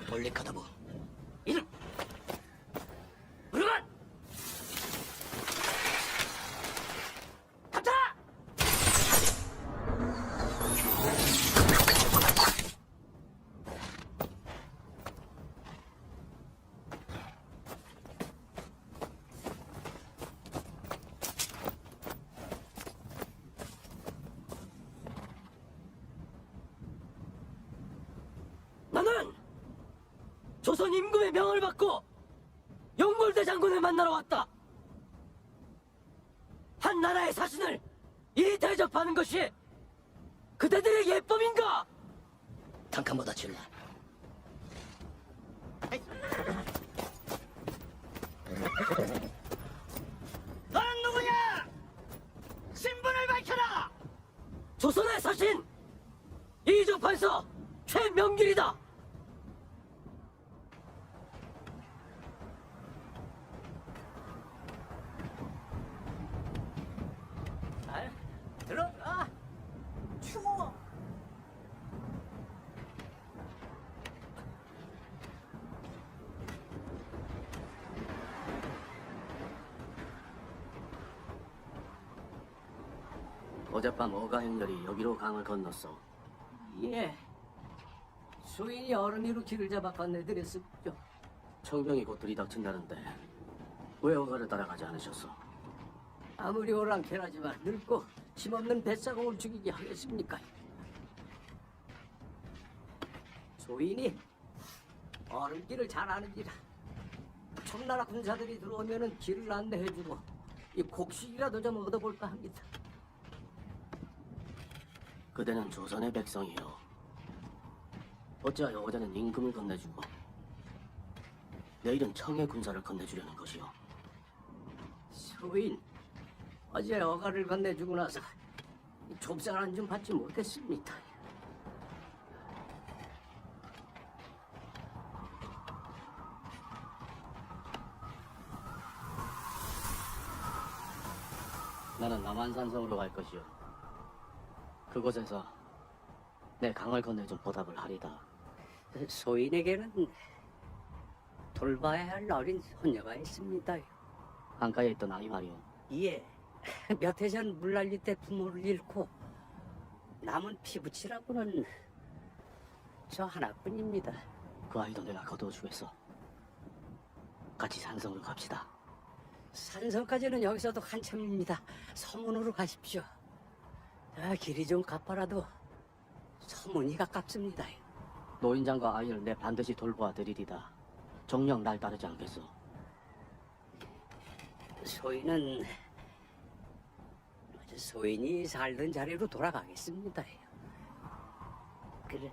볼리카다부 이름 무르간 탑타. 나는 조선 임금의 명을 받고 영골대 장군을 만나러 왔다. 한 나라의 사신을 이 대접하는 것이 그대들의 예법인가? 단칸보다 질라. 너는 누구냐? 신분을 밝혀라. 조선의 사신 이조판서 최명길이다. 들어가. 추워. 어젯밤 어가 행렬이 여기로 강을 건넜어. 예. 수인이 어른이로 길을 잡아 건네드렸습죠. 청병이 곧 들이닥친다는데 왜 어가를 따라가지 않으셨어? 아무리 오랑캐라지만 늙고 힘없는 뱃사공을 죽이게 하겠습니까? 소인이 어른길을 잘 아는지라 청나라 군사들이 들어오면은 길을 안내해주고 이 곡식이라도 좀 얻어볼까 합니다. 그대는 조선의 백성이요. 어찌하여 어제는 임금을 건네주고 내일은 청의 군사를 건네주려는 것이요? 소인, 어제 어가를 건네주고 나서 좁쌀한 좀 받지 못했습니다. 나는 남한산성으로 갈 것이요. 그곳에서 내 강을 건네준 보답을 하리다. 소인에게는 돌봐야 할 어린 소녀가 있습니다. 강가에 있던 아이 말이요. 예, 몇 해 전 물난리 때 부모를 잃고 남은 피부치라고는 저 하나뿐입니다. 그 아이도 내가 거두어주겠어. 같이 산성으로 갑시다. 산성까지는 여기서도 한참입니다. 서문으로 가십시오. 길이 좀 가파라도 서문이 가깝습니다. 노인장과 아이를 내 반드시 돌보아 드리리다. 정녕 날 따르지 않겠소. 소인이 살던 자리로 돌아가겠습니다. 그래.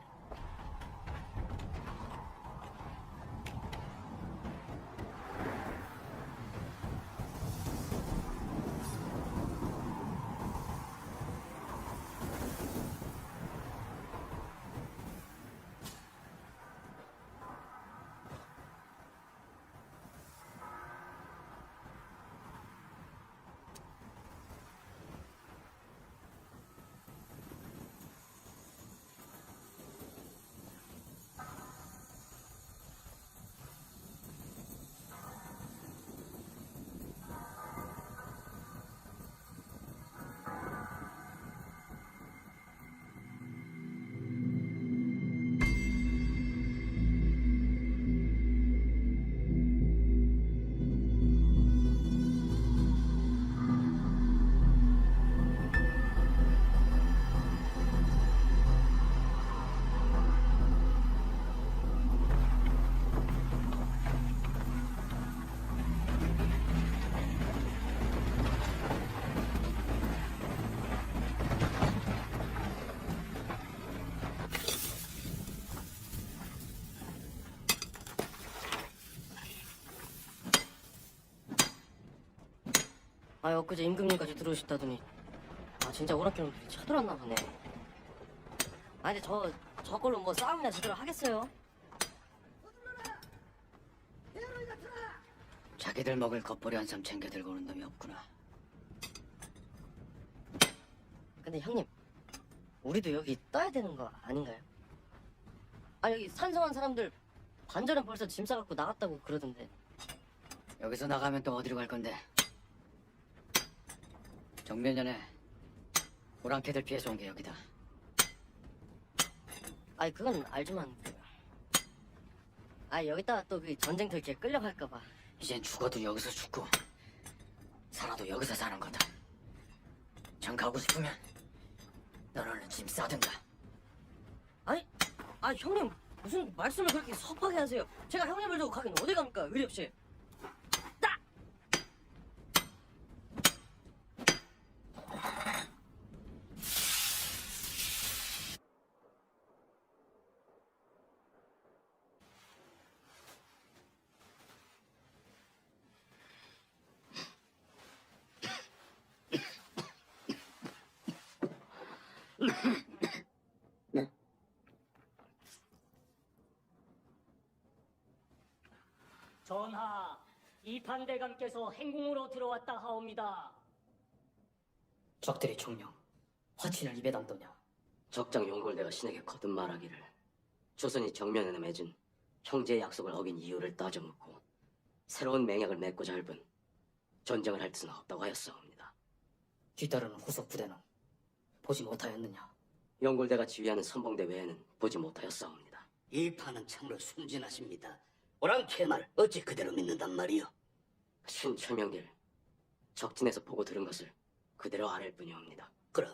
엊그제 임금님까지 들어오셨다더니 진짜 오락기놈들이 쳐들었나 보네. 근데 저걸로 뭐 싸움이나 제대로 하겠어요? 자기들 먹을 겉벌이 한 삼 챙겨 들고 오는 놈이 없구나. 근데 형님, 우리도 여기 떠야 되는 거 아닌가요? 여기 산성한 사람들 관절은 벌써 짐 싸갖고 나갔다고 그러던데. 여기서 나가면 또 어디로 갈 건데? 정면전에 오랑캐들 피해서 온 게 여기다. 아니 그건 알지만 여기다가 또 그 전쟁터 이렇게 끌려갈까봐. 이젠 죽어도 여기서 죽고 살아도 여기서 사는 거다. 전 가고 싶으면 넌 얼른 짐 싸든가. 아니 형님 무슨 말씀을 그렇게 섭하게 하세요? 제가 형님을 두고 가긴 어디 갑니까? 의리 없이. 전하, 이판대감께서 행궁으로 들어왔다 하옵니다. 적들이 총령 화친을 입에 담더냐? 적장 용골대가 신에게 거듭 말하기를 조선이 정면에 맺은 형제의 약속을 어긴 이유를 따져묻고 새로운 맹약을 맺고자 할 뿐 전쟁을 할 뜻은 없다고 하였사옵니다. 뒤따르는 후속 부대는 보지 못하였느냐? 용골대가 지휘하는 선봉대 외에는 보지 못하였사옵니다. 이 판은 참으로 순진하십니다. 오랑캐 말 어찌 그대로 믿는단 말이오? 신철명길 적진에서 보고 들은 것을 그대로 아랠 뿐이옵니다. 그럼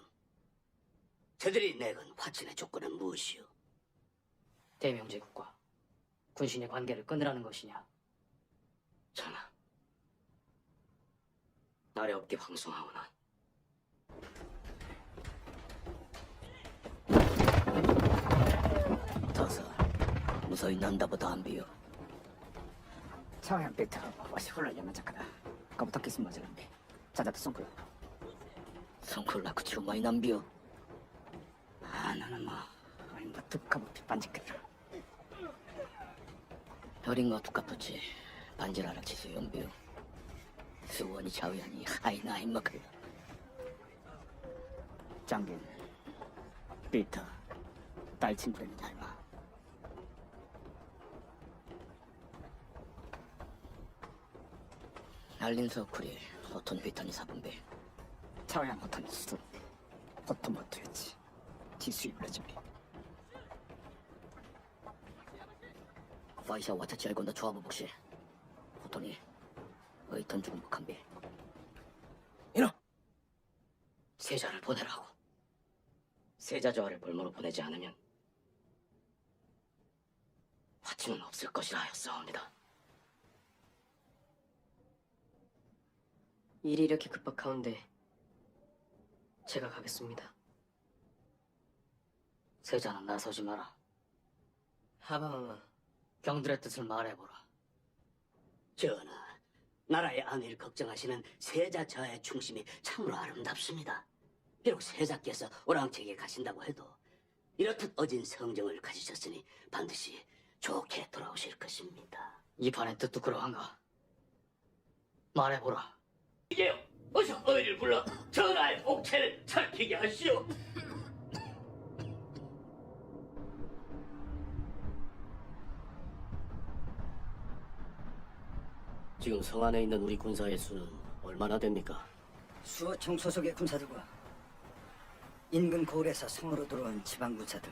저들이 내건 화친의 조건은 무엇이오? 대명제국과 군신의 관계를 끊으라는 것이냐? 전하, 나래 없게 황송하오나 더서 무서이 난다보다 안 비오. 차양 베트 와시 홀라려면 작가다. 까부터 키스 맞으는데 자자도 송크. 성콜라 그치로 많이 난 비오. 나는 아니 뭐 득하부피 반직했다. 별인가 두까붙지 반지라라 치수 연비오. 수원이 자위하니 하이나 힘먹을. 장긴 베트 딸 친구는 닮아. 날린 서쿨이 호톤 비턴이 사분배. 차양 호턴 수도 호턴 못했지. 지수입 레즈미. 파이샤 와타치 알건다 조합을 복시. 호톤이 의턴 죽은 북한비. 이놈! 세자를 보내라고. 세자 저하를 볼모로 보내지 않으면 화친은 없을 것이라 하였사옵니다. 일이 이렇게 급박하운데 제가 가겠습니다. 세자는 나서지 마라. 하바마마. 경들의 뜻을 말해보라. 전하, 나라의 안위를 걱정하시는 세자 저하의 충심이 참으로 아름답습니다. 비록 세자께서 오랑캐에게 가신다고 해도 이렇듯 어진 성정을 가지셨으니 반드시 좋게 돌아오실 것입니다. 이 판의 뜻도 그러한가? 말해보라. 이제요, 어서 어이를 불러 전하의 복체를 살피게 하시오. 지금 성 안에 있는 우리 군사의 수는 얼마나 됩니까? 수어청 소속의 군사들과 인근 고을에서 성으로 들어온 지방 군사들,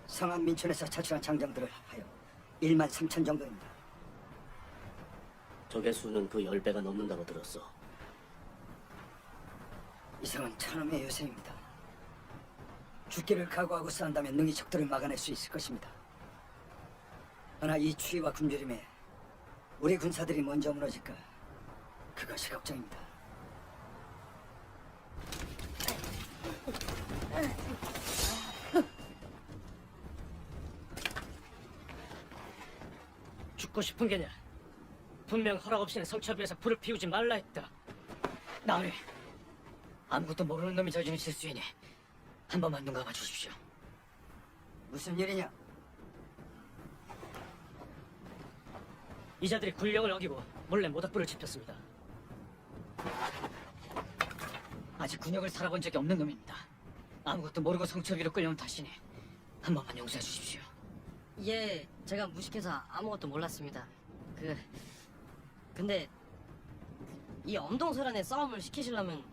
성안 민촌에서 자출한 장정들을 합하여 1만 3천 정도입니다. 적의 수는 그 10배가 넘는다고 들었어. 이 성은 천엄의 요새입니다. 죽기를 각오하고 싸운다면 능히 적들을 막아낼 수 있을 것입니다. 그러나 이 추위와 굶주림에 우리 군사들이 먼저 무너질까, 그것이 걱정입니다. 죽고 싶은 게냐? 분명 허락 없이는 성처비에서 불을 피우지 말라 했다. 나으리, 아무것도 모르는 놈이 저지른 실수이니 한 번만 눈 감아 주십시오. 무슨 일이냐? 이자들이 군령을 어기고 몰래 모닥불을 지폈습니다. 아직 군역을 살아본 적이 없는 놈입니다. 아무것도 모르고 성처비로 끌려온 탓이니 한 번만 용서해 주십시오. 예, 제가 무식해서 아무것도 몰랐습니다. 근데 이 엄동설안에 싸움을 시키시려면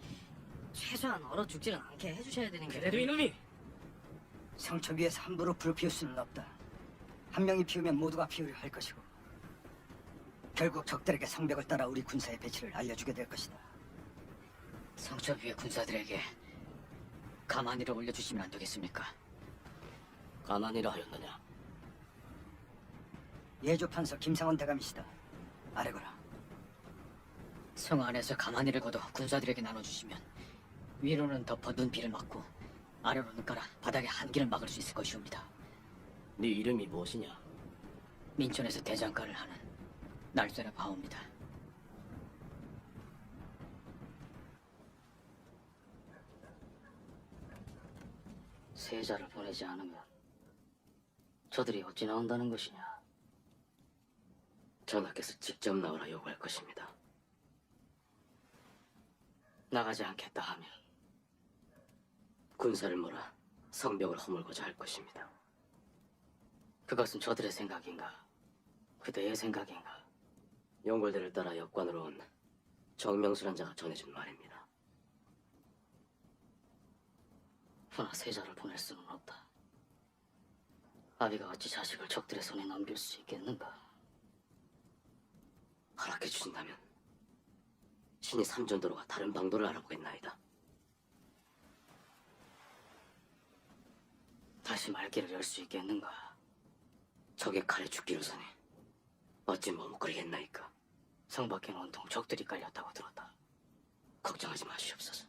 최소한 얼어 죽지는 않게 해주셔야 되는 게. 그래도 이놈이 성처 위에서 함부로 불을 피울 수는 없다. 한 명이 피우면 모두가 피우려 할 것이고 결국 적들에게 성벽을 따라 우리 군사의 배치를 알려주게 될 것이다. 성처 위의 군사들에게 가만히를 올려주시면 안 되겠습니까? 가만히라 하였느냐? 예조판서 김상원 대감이시다. 아래거라. 성 안에서 가만히를 걷어 군사들에게 나눠주시면 위로는 덮어 눈비를 막고 아래로는 깔아 바닥에 한기를 막을 수 있을 것이옵니다. 네 이름이 무엇이냐? 민촌에서 대장간을 하는 날쇠라 바옵니다. 세자를 보내지 않으면 저들이 어찌 나온다는 것이냐? 전하께서 직접 나오라 요구할 것입니다. 나가지 않겠다 하면 군사를 몰아 성벽을 허물고자 할 것입니다. 그것은 저들의 생각인가? 그대의 생각인가? 용골대를 따라 역관으로 온 정명수란 자가 전해준 말입니다. 허나 세자를 보낼 수는 없다. 아비가 어찌 자식을 적들의 손에 넘길 수 있겠는가? 허락해 주신다면 신이 삼전도로가 다른 방도를 알아보겠나이다. 다시 말길을 열 수 있겠는가? 적의 칼에 죽기로 서니 어찌 머뭇거리겠나이까. 성 밖에는 온통 적들이 깔렸다고 들었다. 걱정하지 마시옵소서.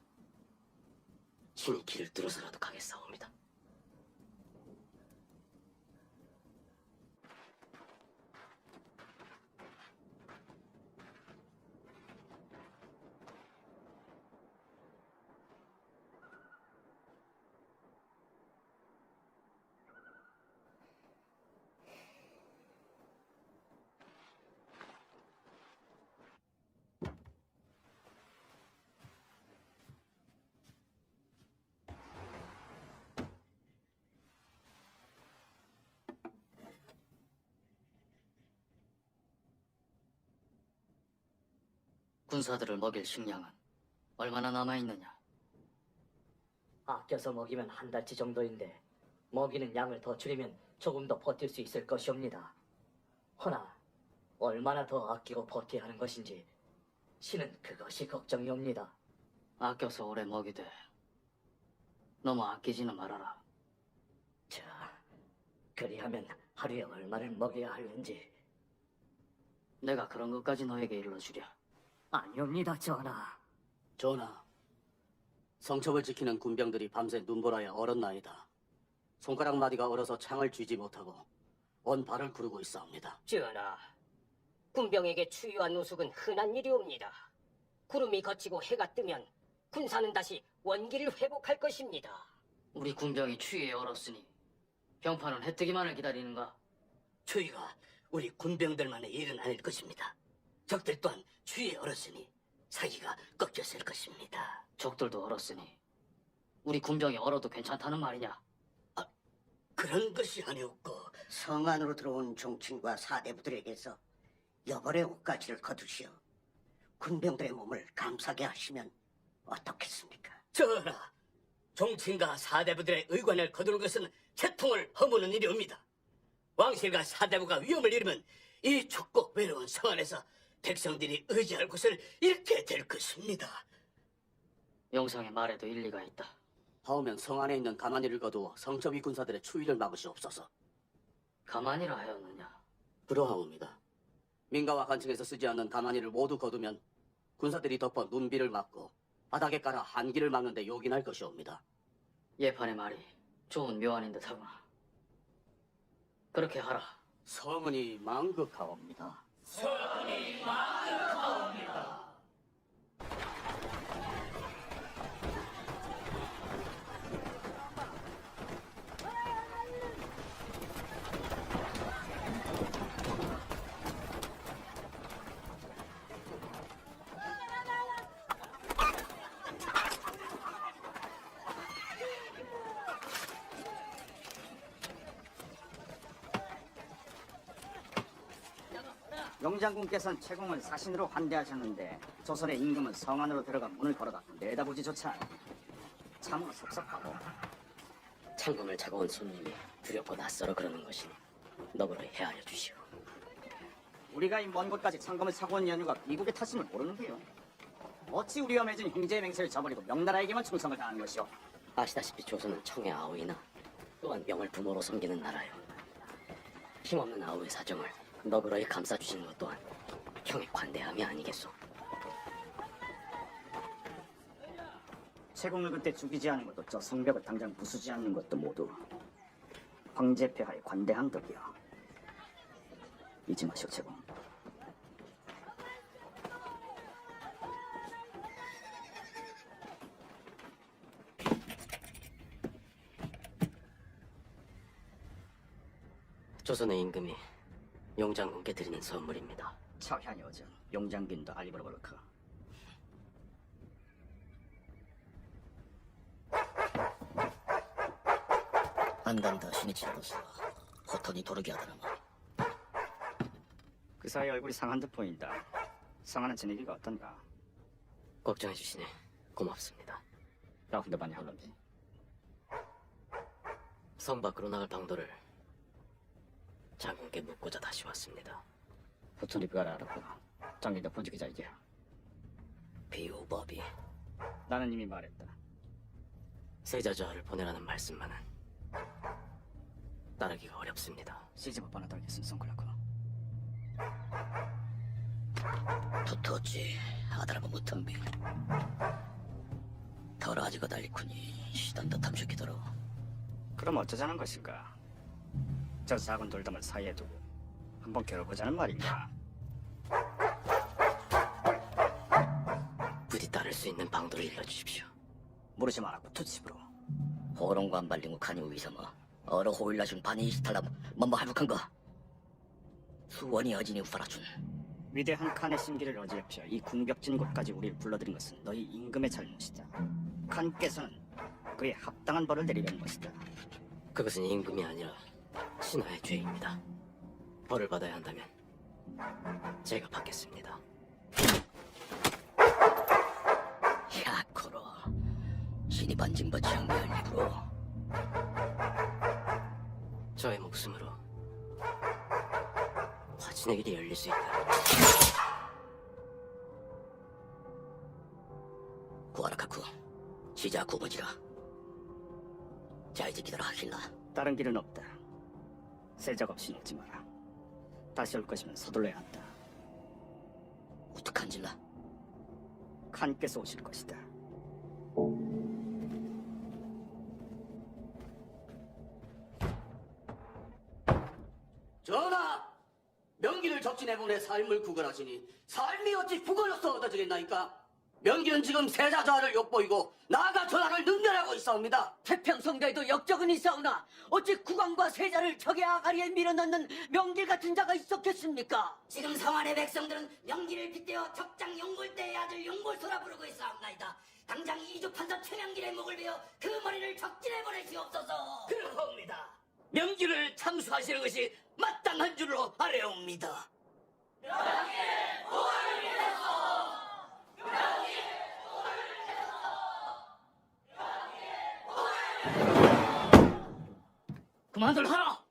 신이 길을 뚫어서라도 가겠사옵니다. 군사들을 먹일 식량은 얼마나 남아있느냐? 아껴서 먹이면 한 달치 정도인데 먹이는 양을 더 줄이면 조금 더 버틸 수 있을 것이옵니다. 허나 얼마나 더 아끼고 버텨야 하는 것인지 신은 그것이 걱정이옵니다. 아껴서 오래 먹이되 너무 아끼지는 말아라. 자, 그리하면 하루에 얼마를 먹여야 하는지. 내가 그런 것까지 너에게 일러주랴. 아니옵니다, 전하. 전하, 성첩을 지키는 군병들이 밤새 눈보라에 얼었나이다. 손가락 마디가 얼어서 창을 쥐지 못하고 온 발을 구르고 있사옵니다. 전하, 군병에게 추위와 노숙은 흔한 일이옵니다. 구름이 걷히고 해가 뜨면 군사는 다시 원기를 회복할 것입니다. 우리 군병이 추위에 얼었으니 병파는 해 뜨기만을 기다리는가? 추위가 우리 군병들만의 일은 아닐 것입니다. 적들 또한 추위에 얼었으니 사기가 꺾였을 것입니다. 적들도 얼었으니 우리 군병이 얼어도 괜찮다는 말이냐? 그런 것이 아니었고 성 안으로 들어온 종친과 사대부들에게서 여벌의 옷가지를 거두시어 군병들의 몸을 감싸게 하시면 어떻겠습니까? 전하, 종친과 사대부들의 의관을 거두는 것은 채통을 허무는 일이옵니다. 왕실과 사대부가 위험을 잃으면 이 춥고 외로운 성 안에서 백성들이 의지할 곳을 잃게 될 것입니다. 영상의 말에도 일리가 있다. 하오면 성 안에 있는 가만히를 거두어 성첩이 군사들의 추위를 막으시옵소서. 가만히라 하였느냐? 그러하옵니다. 민가와 간청에서 쓰지 않는 가만히를 모두 거두면 군사들이 덮어 눈비를 막고 바닥에 깔아 한기를 막는 데 요긴할 것이옵니다. 예판의 말이 좋은 묘안인 듯하구나. 그렇게 하라. 성은이 망극하옵니다. 용장군께서는 채공을 사신으로 환대하셨는데 조선의 임금은 성 안으로 들어가 문을 걸어닫고 내다보지조차 않고 참으로 섭섭하고. 창검을 차고 온 손님이 두렵고 낯설어 그러는 것이니 너그러이 헤아려 주시오. 우리가 이 먼 곳까지 창검을 사고 온 연유가 미국의 탓임을 모르는 게요. 어찌 우리와 맺은 형제의 맹세를 저버리고 명나라에게만 충성을 다하는 것이오. 아시다시피 조선은 청의 아우이나 또한 명을 부모로 섬기는 나라요. 힘없는 아우의 사정을 너그러이 감싸주시는 것 또한 형의 관대함이 아니겠소. 채공을 그때 죽이지 않은 것도 저 성벽을 당장 부수지 않는 것도 모두 황제 폐하의 관대한 덕이야. 잊지 마시오, 채공. 조선의 임금이 용장군께 드리는 선물입니다. 차현이 어전 용장빈도 알리버르버르크. 안단다 신이 치러서 호턴이 도르게 하더라마. 그 사이 얼굴이 상한 듯 보인다. 성하는 지내기가 어떤가? 걱정해 주시니 고맙습니다. 나 혼자 많이 하려니. 성 밖으로 나갈 방도를 장군께 묻고자 다시 왔습니다. 호턴이 그가라 알았구나. 장기도 본직이자 이게. 비호법이 나는 이미 말했다. 세자저하를 보내라는 말씀만은 따르기가 어렵습니다. 시집 오빠나 달겠음 송클라코. 두터지 아다라고 못한비 더라지가 달리쿠니 시단다 탐색기더러. 그럼 어쩌자는 것인가? 저 작은 돌담을 사이에 두고 한번 겨뤄보자는 말인가? 부디 따를 수 있는 방도를 일러주십시오. 모르지 말았고 투집으로. 호롱관 발링고 카니 위사마 어러 호일라준 바니 스탈람 맘마 할북한가 수원이 어진이 우파라준. 위대한 칸의 심기를 어지럽혀 이 궁벽진 곳까지 우리를 불러들인 것은 너희 임금의 잘못이다. 칸께서는 그에 합당한 벌을 내리려는 것이다. 그것은 임금이 아니라 신하의 죄입니다. 벌을 받아야 한다면 제가 받겠습니다. 야코로 신이 반징바 장미할 입으로 저의 목숨으로 화친의 길이 열릴 수 있다. 구아라카쿠 시자 구버지라. 자 이제 기다려 하실라. 다른 길은 없다. 세작 없이 읽지 마라. 다시 올 것이면 서둘러야 한다. 우뚝한질라. 칸께서 오실 것이다. 전하! 명기를 적진해보내 삶을 구걸하시니 삶이 어찌 구걸로서 얻어지겠나이까? 명기는 지금 세자저하를 욕보이고 나아가 전하를 능멸하고 있사옵니다. 태평성대에도 역적은 있사오나 어찌 국왕과 세자를 적의 아가리에 밀어넣는 명길 같은 자가 있었겠습니까? 지금 성안의 백성들은 명기를 빗대어 적장 용골대의 아들 용골소라 부르고 있사옵나이다. 당장 이주 판서 최명길의 목을 베어 그 머리를 적진해 보내시옵소서. 그러옵니다. 명기를 참수하시는 것이 마땅한 줄로 아뢰옵니다. 그만들 하라!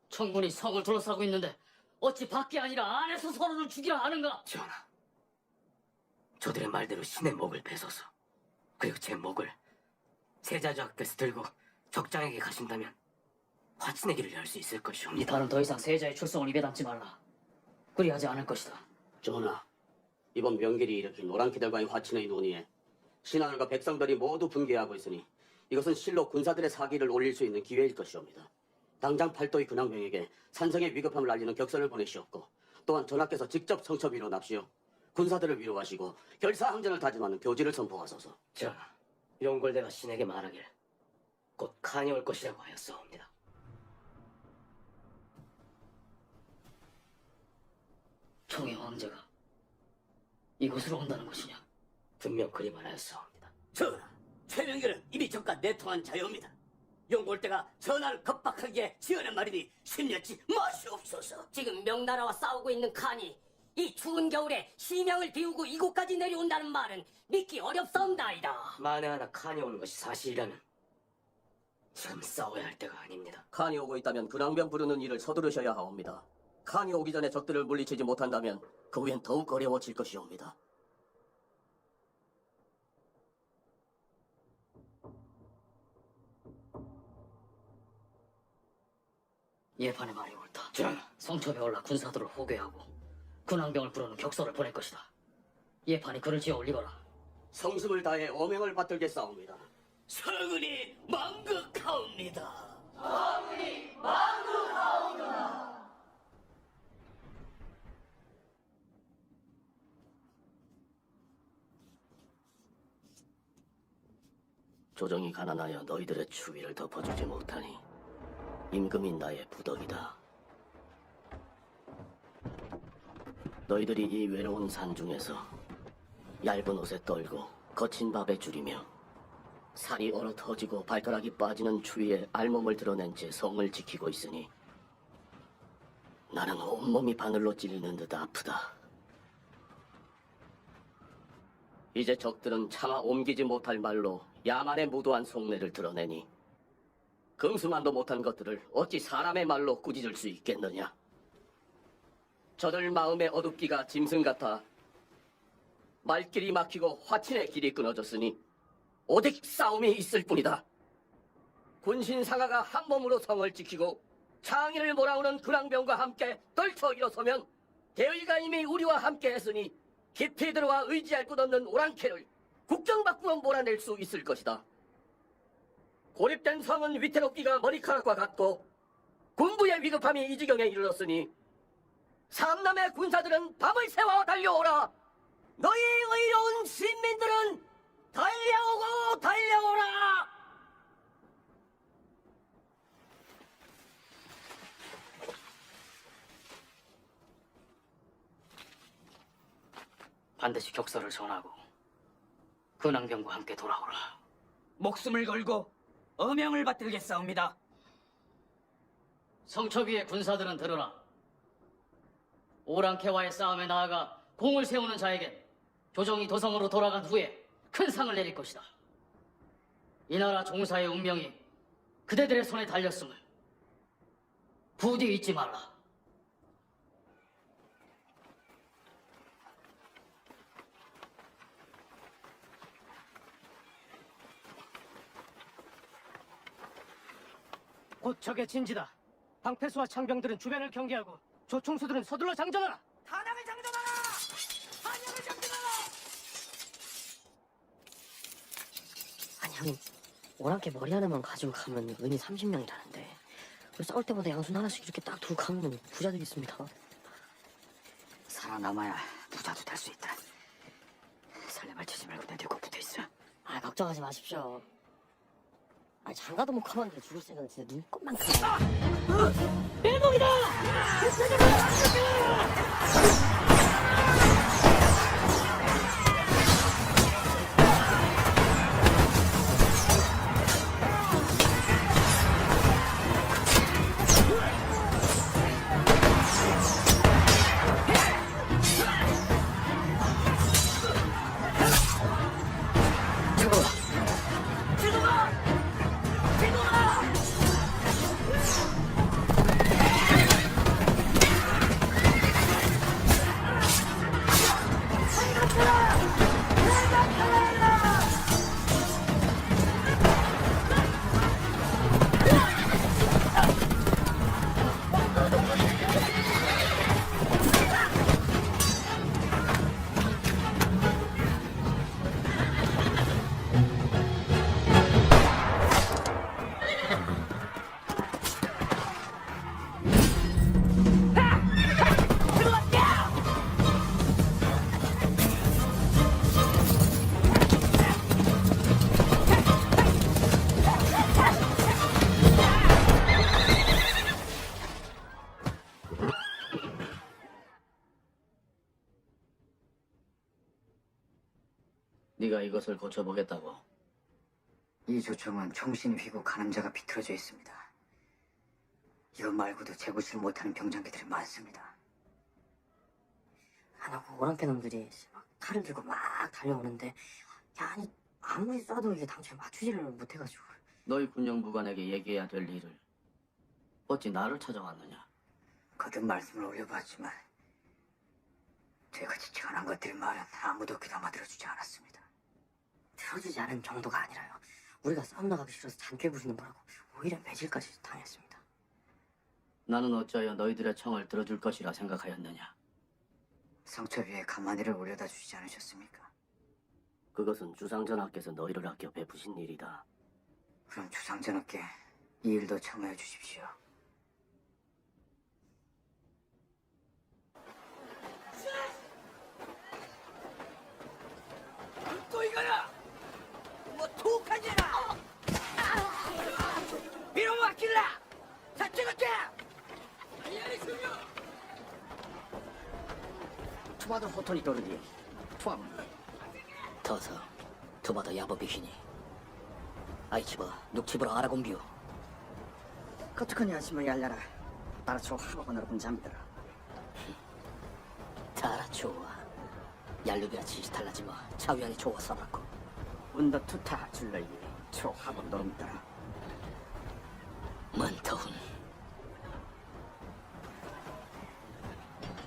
청군이 성을 둘러싸고 있는데 어찌 밖이 아니라 안에서 서로를 죽이라 하는가? 전하, 저들의 말대로 신의 목을 뺏어서 그리고 제 목을 세자저하께서 들고 적장에게 가신다면 화친의 길을 열 수 있을 것이옵니다. 나는 더 이상 세자의 출성을 입에 담지 말라. 그리하지 않을 것이다. 전하, 이번 명길이 일으킨 오랑캐들과의 화친의 논의에 신하들과 백성들이 모두 분개하고 있으니 이것은 실로 군사들의 사기를 올릴 수 있는 기회일 것이옵니다. 당장 팔도의 근황병에게 산성의 위급함을 알리는 격서를 보내시옵고 또한 전하께서 직접 성첩위로 납시오. 군사들을 위로하시고 결사항전을 다짐하는 교지를 선포하소서. 전하, 용골대가 신에게 말하길 곧 칸이 올 것이라고 하였사옵니다. 청의 황제가 이곳으로 온다는 것이냐? 분명 그리 말하였사옵니다. 전하, 최명길은 이미 적과 내통한 자유입니다. 용골대가 전하를 겁박하기에 지어낸 말이니 심렸지 마시옵소서. 지금 명나라와 싸우고 있는 칸이 이 추운 겨울에 시명을 비우고 이곳까지 내려온다는 말은 믿기 어렵사옵나이다. 만에 하나 칸이 오는 것이 사실이라면 지금 싸워야 할 때가 아닙니다. 칸이 오고 있다면 군왕병 부르는 일을 서두르셔야 하옵니다. 칸이 오기 전에 적들을 물리치지 못한다면 그 후엔 더욱 어려워질 것이옵니다. 예판의 말이 옳다. 성첩에 올라 군사들을 호괴하고 군왕병을 부르는 격서를 보낼 것이다. 예판이 글을 지어 올리거라. 성심을 다해 어명을 받들겠사옵니다. 성은이 망극하옵니다. 조정이 가난하여 너희들의 추위를 덮어주지 못하니 임금인 나의 부덕이다. 너희들이 이 외로운 산 중에서 얇은 옷에 떨고 거친 밥에 줄이며 살이 얼어 터지고 발가락이 빠지는 추위에 알몸을 드러낸 채 성을 지키고 있으니 나는 온몸이 바늘로 찔리는 듯 아프다. 이제 적들은 차마 옮기지 못할 말로 야만의 무도한 속내를 드러내니 금수만도 못한 것들을 어찌 사람의 말로 꾸짖을 수 있겠느냐. 저들 마음의 어둡기가 짐승 같아 말길이 막히고 화친의 길이 끊어졌으니 오직 싸움이 있을 뿐이다. 군신 상하가 한 몸으로 성을 지키고 창의를 몰아오는 군왕병과 함께 떨쳐 일어서면 대의가 이미 우리와 함께 했으니 깊이 들어와 의지할 것 없는 오랑캐를 국정 밖으로 몰아낼 수 있을 것이다. 고립된 성은 위태롭기가 머리카락과 같고 군부의 위급함이 이 지경에 이르렀으니 삼남의 군사들은 밤을 새워 달려오라. 너희 의로운 신민들은 달려오고 달려오라. 반드시 격서를 전하고 군왕병과 함께 돌아오라. 목숨을 걸고 어명을 받들겠사옵니다. 성첩 위의 군사들은 들으라. 오랑캐와의 싸움에 나아가 공을 세우는 자에겐 조정이 도성으로 돌아간 후에 큰 상을 내릴 것이다. 이 나라 종사의 운명이 그대들의 손에 달렸음을 부디 잊지 말라. 곧 적의 진지다. 방패수와 창병들은 주변을 경계하고 조총수들은 서둘러 장전하라. 탄약을 장전하라! 탄약을 장전하라! 아니 형님, 오랑캐 머리 하나만 가지고 가면 은이 30명이라는데 싸울 때마다 양손 하나씩 이렇게 딱 두고 가면 부자 되겠습니다. 살아남아야 부자도 될 수 있다. 설레발 치지 말고 내 뒤에 꼭 붙어있어. 아 걱정하지 마십시오. 아 장가도 못 가봤는데 죽을 생각은 진짜 눈곱만 크네. 네가 이것을 고쳐보겠다고. 이 조청은 총신이 휘고 가늠자가 비틀어져 있습니다. 이것 말고도 재구실 못하는 병장기들이 많습니다. 그 오랑캐 놈들이 막 칼을 들고 막 달려오는데, 야, 아니, 아무리 쏴도 이게 당초에 맞추지를 못해가지고. 너희 군령부관에게 얘기해야 될 일을 어찌 나를 찾아왔느냐? 거듭 말씀을 올려봤지만 제가 지칭한 것들의 말은 아무도 귀담아 들어주지 않았습니다. 들어주지 않은 정도가 아니라요. 우리가 싸움 나가기 싫어서 잔꾀 부리는 거라고 오히려 매질까지 당했습니다. 나는 어찌하여 너희들의 청을 들어줄 것이라 생각하였느냐? 성첩이에 가만히를 올려다 주시지 않으셨습니까? 그것은 주상전하께서 너희를 아껴 베푸신 일이다. 그럼 주상전하께 이 일도 청하여 주십시오. 또 이거나 뭐 툭하지나 비록 막힐라 자 찍었게 투바도 호턴이 떠르디 투함 더서 투바도 야법이히니 아이치버 눅치브로 아라곤비오 거tuk하니 하시면 얄라라 따라쳐 하고번으로 본 잠이더라. 다라 좋아 얄루비라 치시탈라지마 차위안이 좋아 써봤고 운더 투타 줄러이 초 하고 노름더라. 문터훈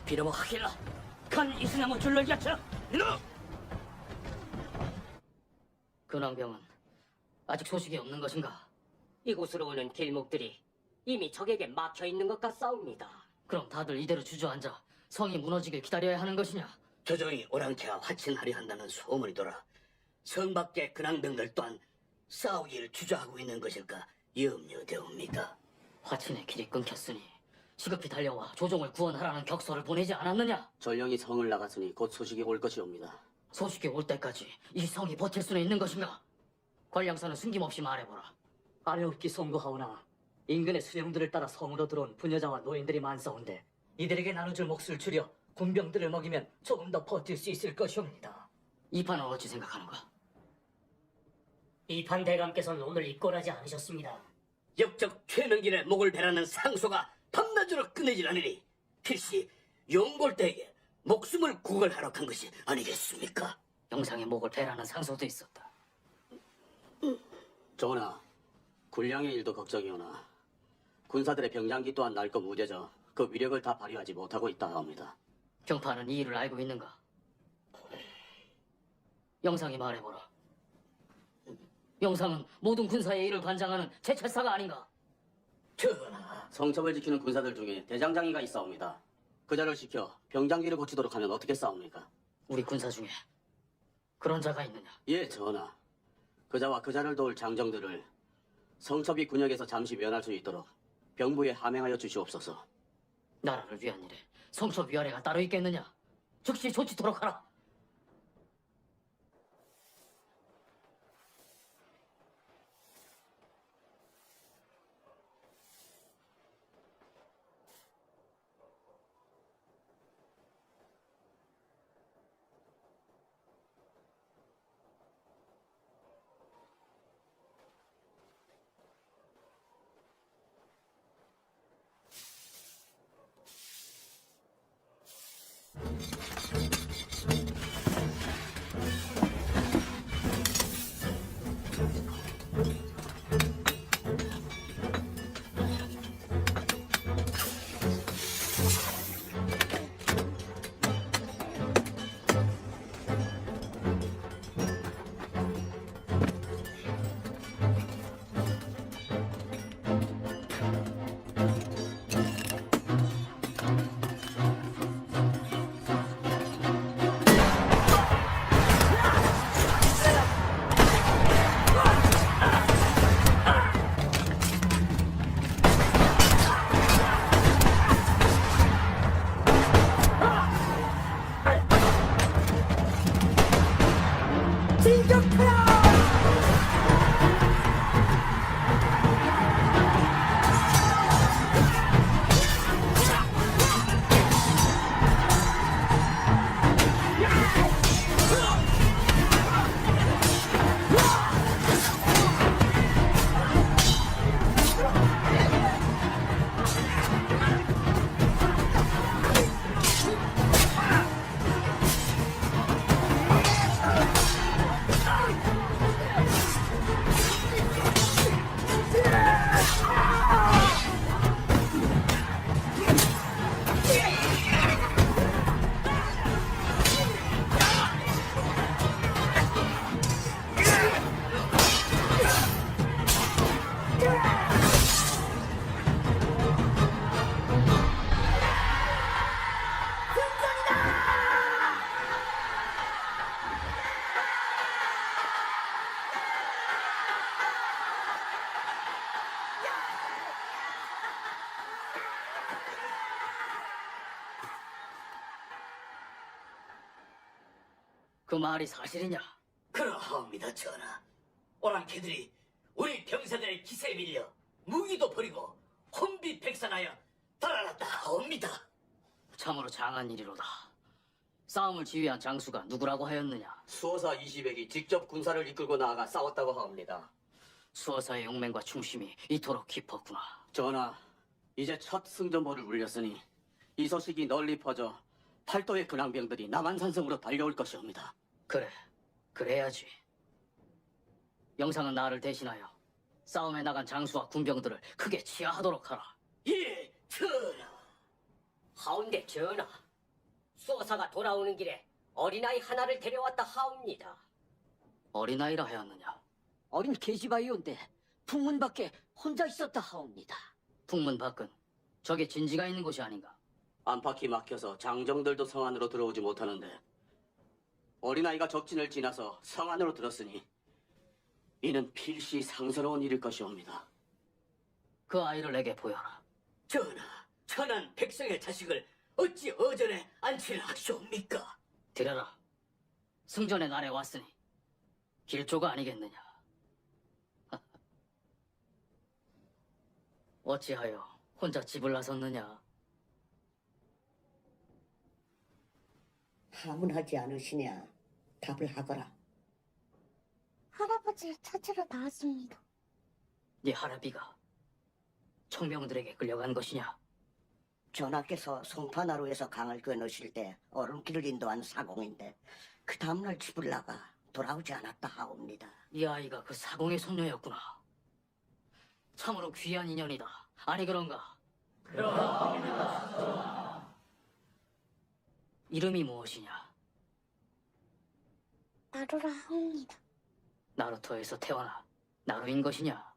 비로모 하길라 간 이스나무 줄러기야차 이놈 근왕병은 아직 소식이 없는 것인가? 이곳으로 오는 길목들이 이미 적에게 막혀 있는 것 같사옵니다. 그럼 다들 이대로 주저앉아 성이 무너지길 기다려야 하는 것이냐? 조정이 오랑캐와 화친하려 한다는 소문이 돌아 성 밖의 근황병들 또한 싸우기를 주저하고 있는 것일까 염려되옵니다. 화친의 길이 끊겼으니 시급히 달려와 조종을 구원하라는 격서를 보내지 않았느냐? 전령이 성을 나갔으니 곧 소식이 올 것이옵니다. 소식이 올 때까지 이 성이 버틸 수는 있는 것인가? 관량사는 숨김없이 말해보라. 아뢰옵기 송구하오나 인근의 수령들을 따라 성으로 들어온 부녀자와 노인들이 많사온데 이들에게 나눠줄 몫을 줄여 군병들을 먹이면 조금 더 버틸 수 있을 것이옵니다. 이 판은 어찌 생각하는가? 이판 대감께서는 오늘 입건하지 않으셨습니다. 역적 최명길의 목을 베라는 상소가 밤낮으로 끝내질 않으니 필시 용골대에게 목숨을 구걸하러 간 것이 아니겠습니까? 영상의 목을 베라는 상소도 있었다. 전하, 군량의 일도 걱정이오나 군사들의 병장기 또한 낡고 무뎌져 그 위력을 다 발휘하지 못하고 있다 합니다. 경파는 이 일을 알고 있는가? 영상이 말해보라. 영상은 모든 군사의 일을 관장하는 제철사가 아닌가? 전하, 성첩을 지키는 군사들 중에 대장장이가 있사옵니다. 그자를 시켜 병장기를 고치도록 하면 어떻게 싸웁니까? 우리 군사 중에 그런 자가 있느냐? 예, 전하. 그자와 그자를 도울 장정들을 성첩이 군역에서 잠시 면할 수 있도록 병부에 하명하여 주시옵소서. 나라를 위한 일에 성첩 위아래가 따로 있겠느냐? 즉시 조치토록 하라. 그 말이 사실이냐? 그러하옵니다, 전하. 오랑캐들이 우리 병사들의 기세에 밀려 무기도 버리고 혼비백산하여 달아났다 하옵니다. 참으로 장한 일이로다. 싸움을 지휘한 장수가 누구라고 하였느냐? 수호사 20액이 직접 군사를 이끌고 나아가 싸웠다고 하옵니다. 수호사의 용맹과 충심이 이토록 깊었구나. 전하, 이제 첫 승전보를 울렸으니 이 소식이 널리 퍼져 팔도의 근황병들이 남한산성으로 달려올 것이옵니다. 그래, 그래야지. 영상은 나를 대신하여 싸움에 나간 장수와 군병들을 크게 치하하도록 하라. 예, 전하. 하운데 전하, 수호사가 돌아오는 길에 어린아이 하나를 데려왔다 하옵니다. 어린아이라 하였느냐? 어린 계집아이온데 풍문 밖에 혼자 있었다 하옵니다. 풍문 밖은 저게 진지가 있는 곳이 아닌가? 안팎이 막혀서 장정들도 성 안으로 들어오지 못하는데 어린아이가 적진을 지나서 성 안으로 들었으니 이는 필시 상스러운 일일 것이옵니다. 그 아이를 내게 보여라. 전하, 천한 백성의 자식을 어찌 어전에 안치를 하시옵니까? 드려라. 승전의 날에 왔으니 길조가 아니겠느냐? 어찌하여 혼자 집을 나섰느냐? 하문하지 않으시냐? 답을 하거라. 할아버지를 찾으러 나왔습니다. 네 할아비가 청명들에게 끌려간 것이냐? 전하께서 송파나루에서 강을 건너실 때 얼음길을 인도한 사공인데 그 다음날 집을 나가 돌아오지 않았다 하옵니다. 이 아이가 그 사공의 손녀였구나. 참으로 귀한 인연이다. 아니 그런가? 그렇습니다. 이름이 무엇이냐? 나루라 하옵니다. 나루토에서 태어나 나루인 것이냐?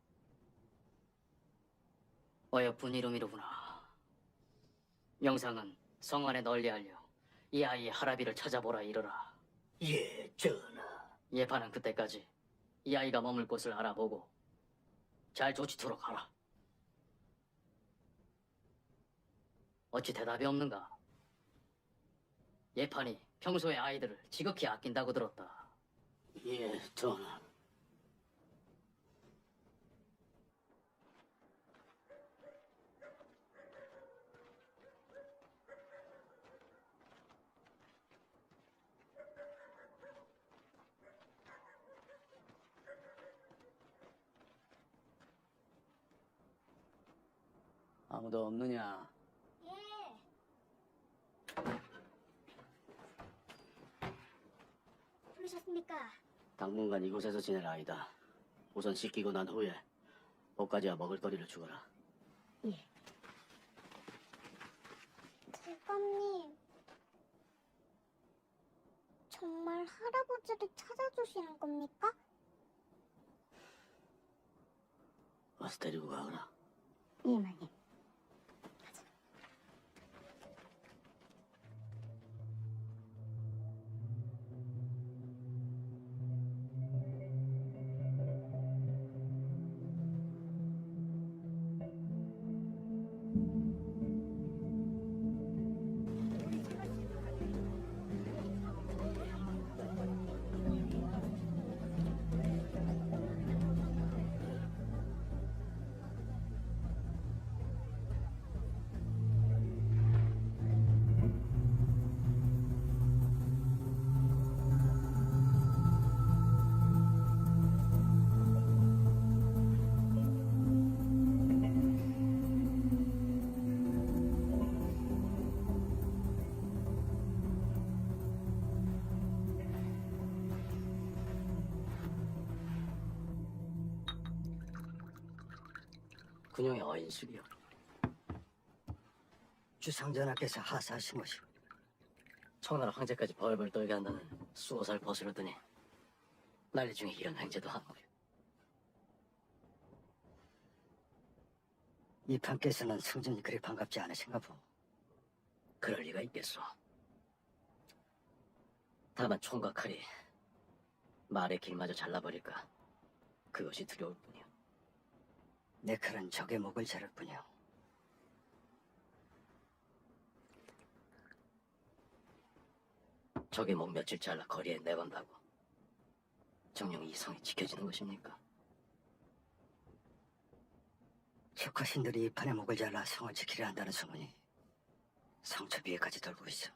어여쁜 이름이로구나. 영상은 성 안에 널리 알려 이 아이의 할아비를 찾아보라 이르라. 예, 전하. 예판은 그때까지 이 아이가 머물 곳을 알아보고 잘 조치토록 하라. 어찌 대답이 없는가? 예판이 평소에 아이들을 지극히 아낀다고 들었다. 예, 전하. 아무도 없느냐? 부르셨습니까? 당분간 이곳에서 지낼 아이다. 우선 씻기고 난 후에 옷가지와 먹을거리를 주거라. 대감님, 정말 할아버지를 찾아주시는 겁니까? 와서 데리고 가거라. 예, 마님. 군용의 어인술이요. 주상전하께서 하사하신 것이오. 청나라 황제까지 벌벌 떨게 한다는 수호사를 거스르더니 난리 중에 이런 행제도 한 거요. 이 판께서는 승전이 그리 반갑지 않으신가 보. 그럴 리가 있겠소. 다만 총과 칼이 말의 길마저 잘라버릴까 그것이 두려울 뿐이요. 내 칼은 적의 목을 자를 뿐이오. 적의 목 며칠 잘라 거리에 내건다고 정령이 이 성이 지켜지는 것입니까? 적과 신들이 이 판의 목을 잘라 성을 지키려 한다는 소문이 성처 위에까지 돌고 있어.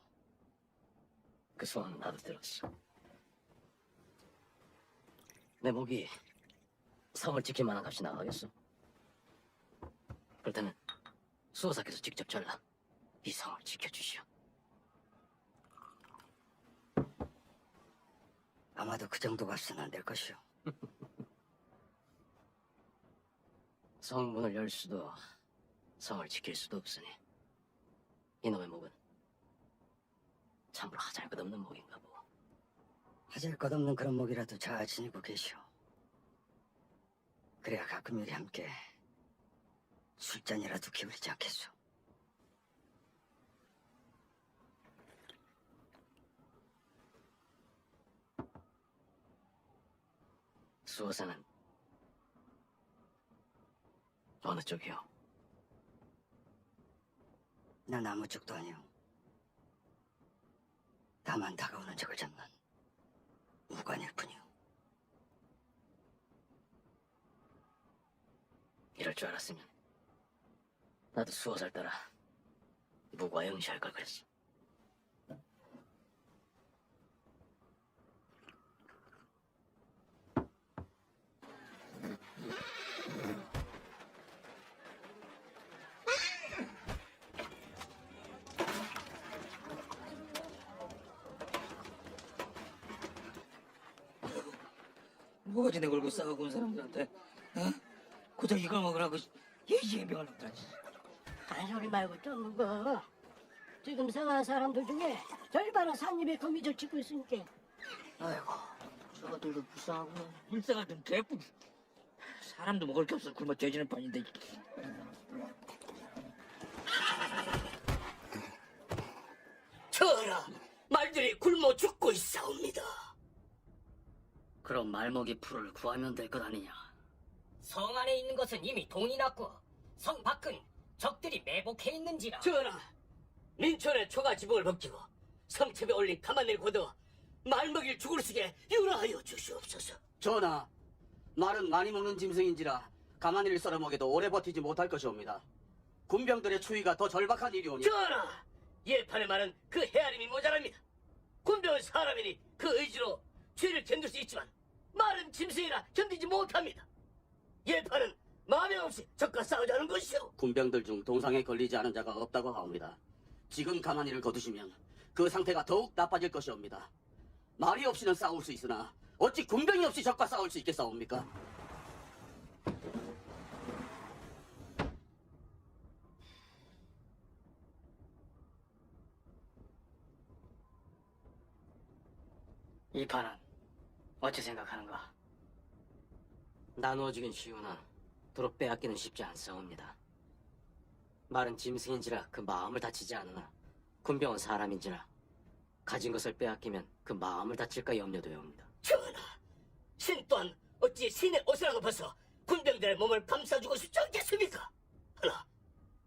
그 소문 나도 들었어. 내 목이 성을 지킬 만한 값이 나가겠어? 그렇다면 수호사께서 직접 잘라 이 성을 지켜주시오. 아마도 그 정도 값은 안 될 것이오. 성문을 열 수도 성을 지킬 수도 없으니 이놈의 목은 참으로 하잘것없는 목인가 보고. 하잘것없는 그런 목이라도 잘 지니고 계시오. 그래야 가끔 요리 함께 술잔이라도 기울이지 않겠소. 수호사는 어느 쪽이요? 난 아무 쪽도 아니오. 다만 다가오는 적을 잡는 무관일 뿐이오. 이럴 줄 알았으면 나도 수호사를 따라 무과영시할 걸 그랬어. 뭐가 지내 걸고 싸우고 온 사람들한테 고작 이걸 먹으라고 예병을 놈들하지. 딴소리 말고 좀 먹어. 지금 생활한 사람들 중에 절반은 산입에 거미줄 치고 있으니까. 아이고, 저들도 불쌍하구나. 불쌍할 땐 개뿔. 사람도 먹을 게 없어 굶어 돼지는 판인데. 전하, 말들이 굶어 죽고 있사옵니다. 그럼 말먹이 풀을 구하면 될 것 아니냐? 성 안에 있는 것은 이미 동이 났고 성 밖은 적들이 매복해 있는지라. 전하, 민촌의 초가 지붕을 벗기고 성첩에 올린 가마를 걷어 말먹이를 죽을 쓰게 윤하여 주시옵소서. 전하, 말은 많이 먹는 짐승인지라 가마니를 썰어 먹여도 오래 버티지 못할 것이옵니다. 군병들의 추위가 더 절박한 일이오니. 전하, 예판의 말은 그 헤아림이 모자랍니다. 군병은 사람이니 그 의지로 추위를 견딜 수 있지만 말은 짐승이라 견디지 못합니다. 예판은 마음에 없이 적과 싸우자는 것이오. 군병들 중 동상에 걸리지 않은 자가 없다고 하옵니다. 지금 가만히를 거두시면 그 상태가 더욱 나빠질 것이옵니다. 말이 없이는 싸울 수 있으나 어찌 군병이 없이 적과 싸울 수 있겠사옵니까? 이 판은 어찌 생각하는가? 나누어주긴 쉬우나 도로 빼앗기는 쉽지 않사옵니다. 말은 짐승인지라 그 마음을 다치지 않으나 군병은 사람인지라 가진 것을 빼앗기면 그 마음을 다칠까 염려되옵니다. 전하, 신 또한 어찌 신의 옷이라고 벗어 군병들의 몸을 감싸주고 싶지 않겠습니까? 하나,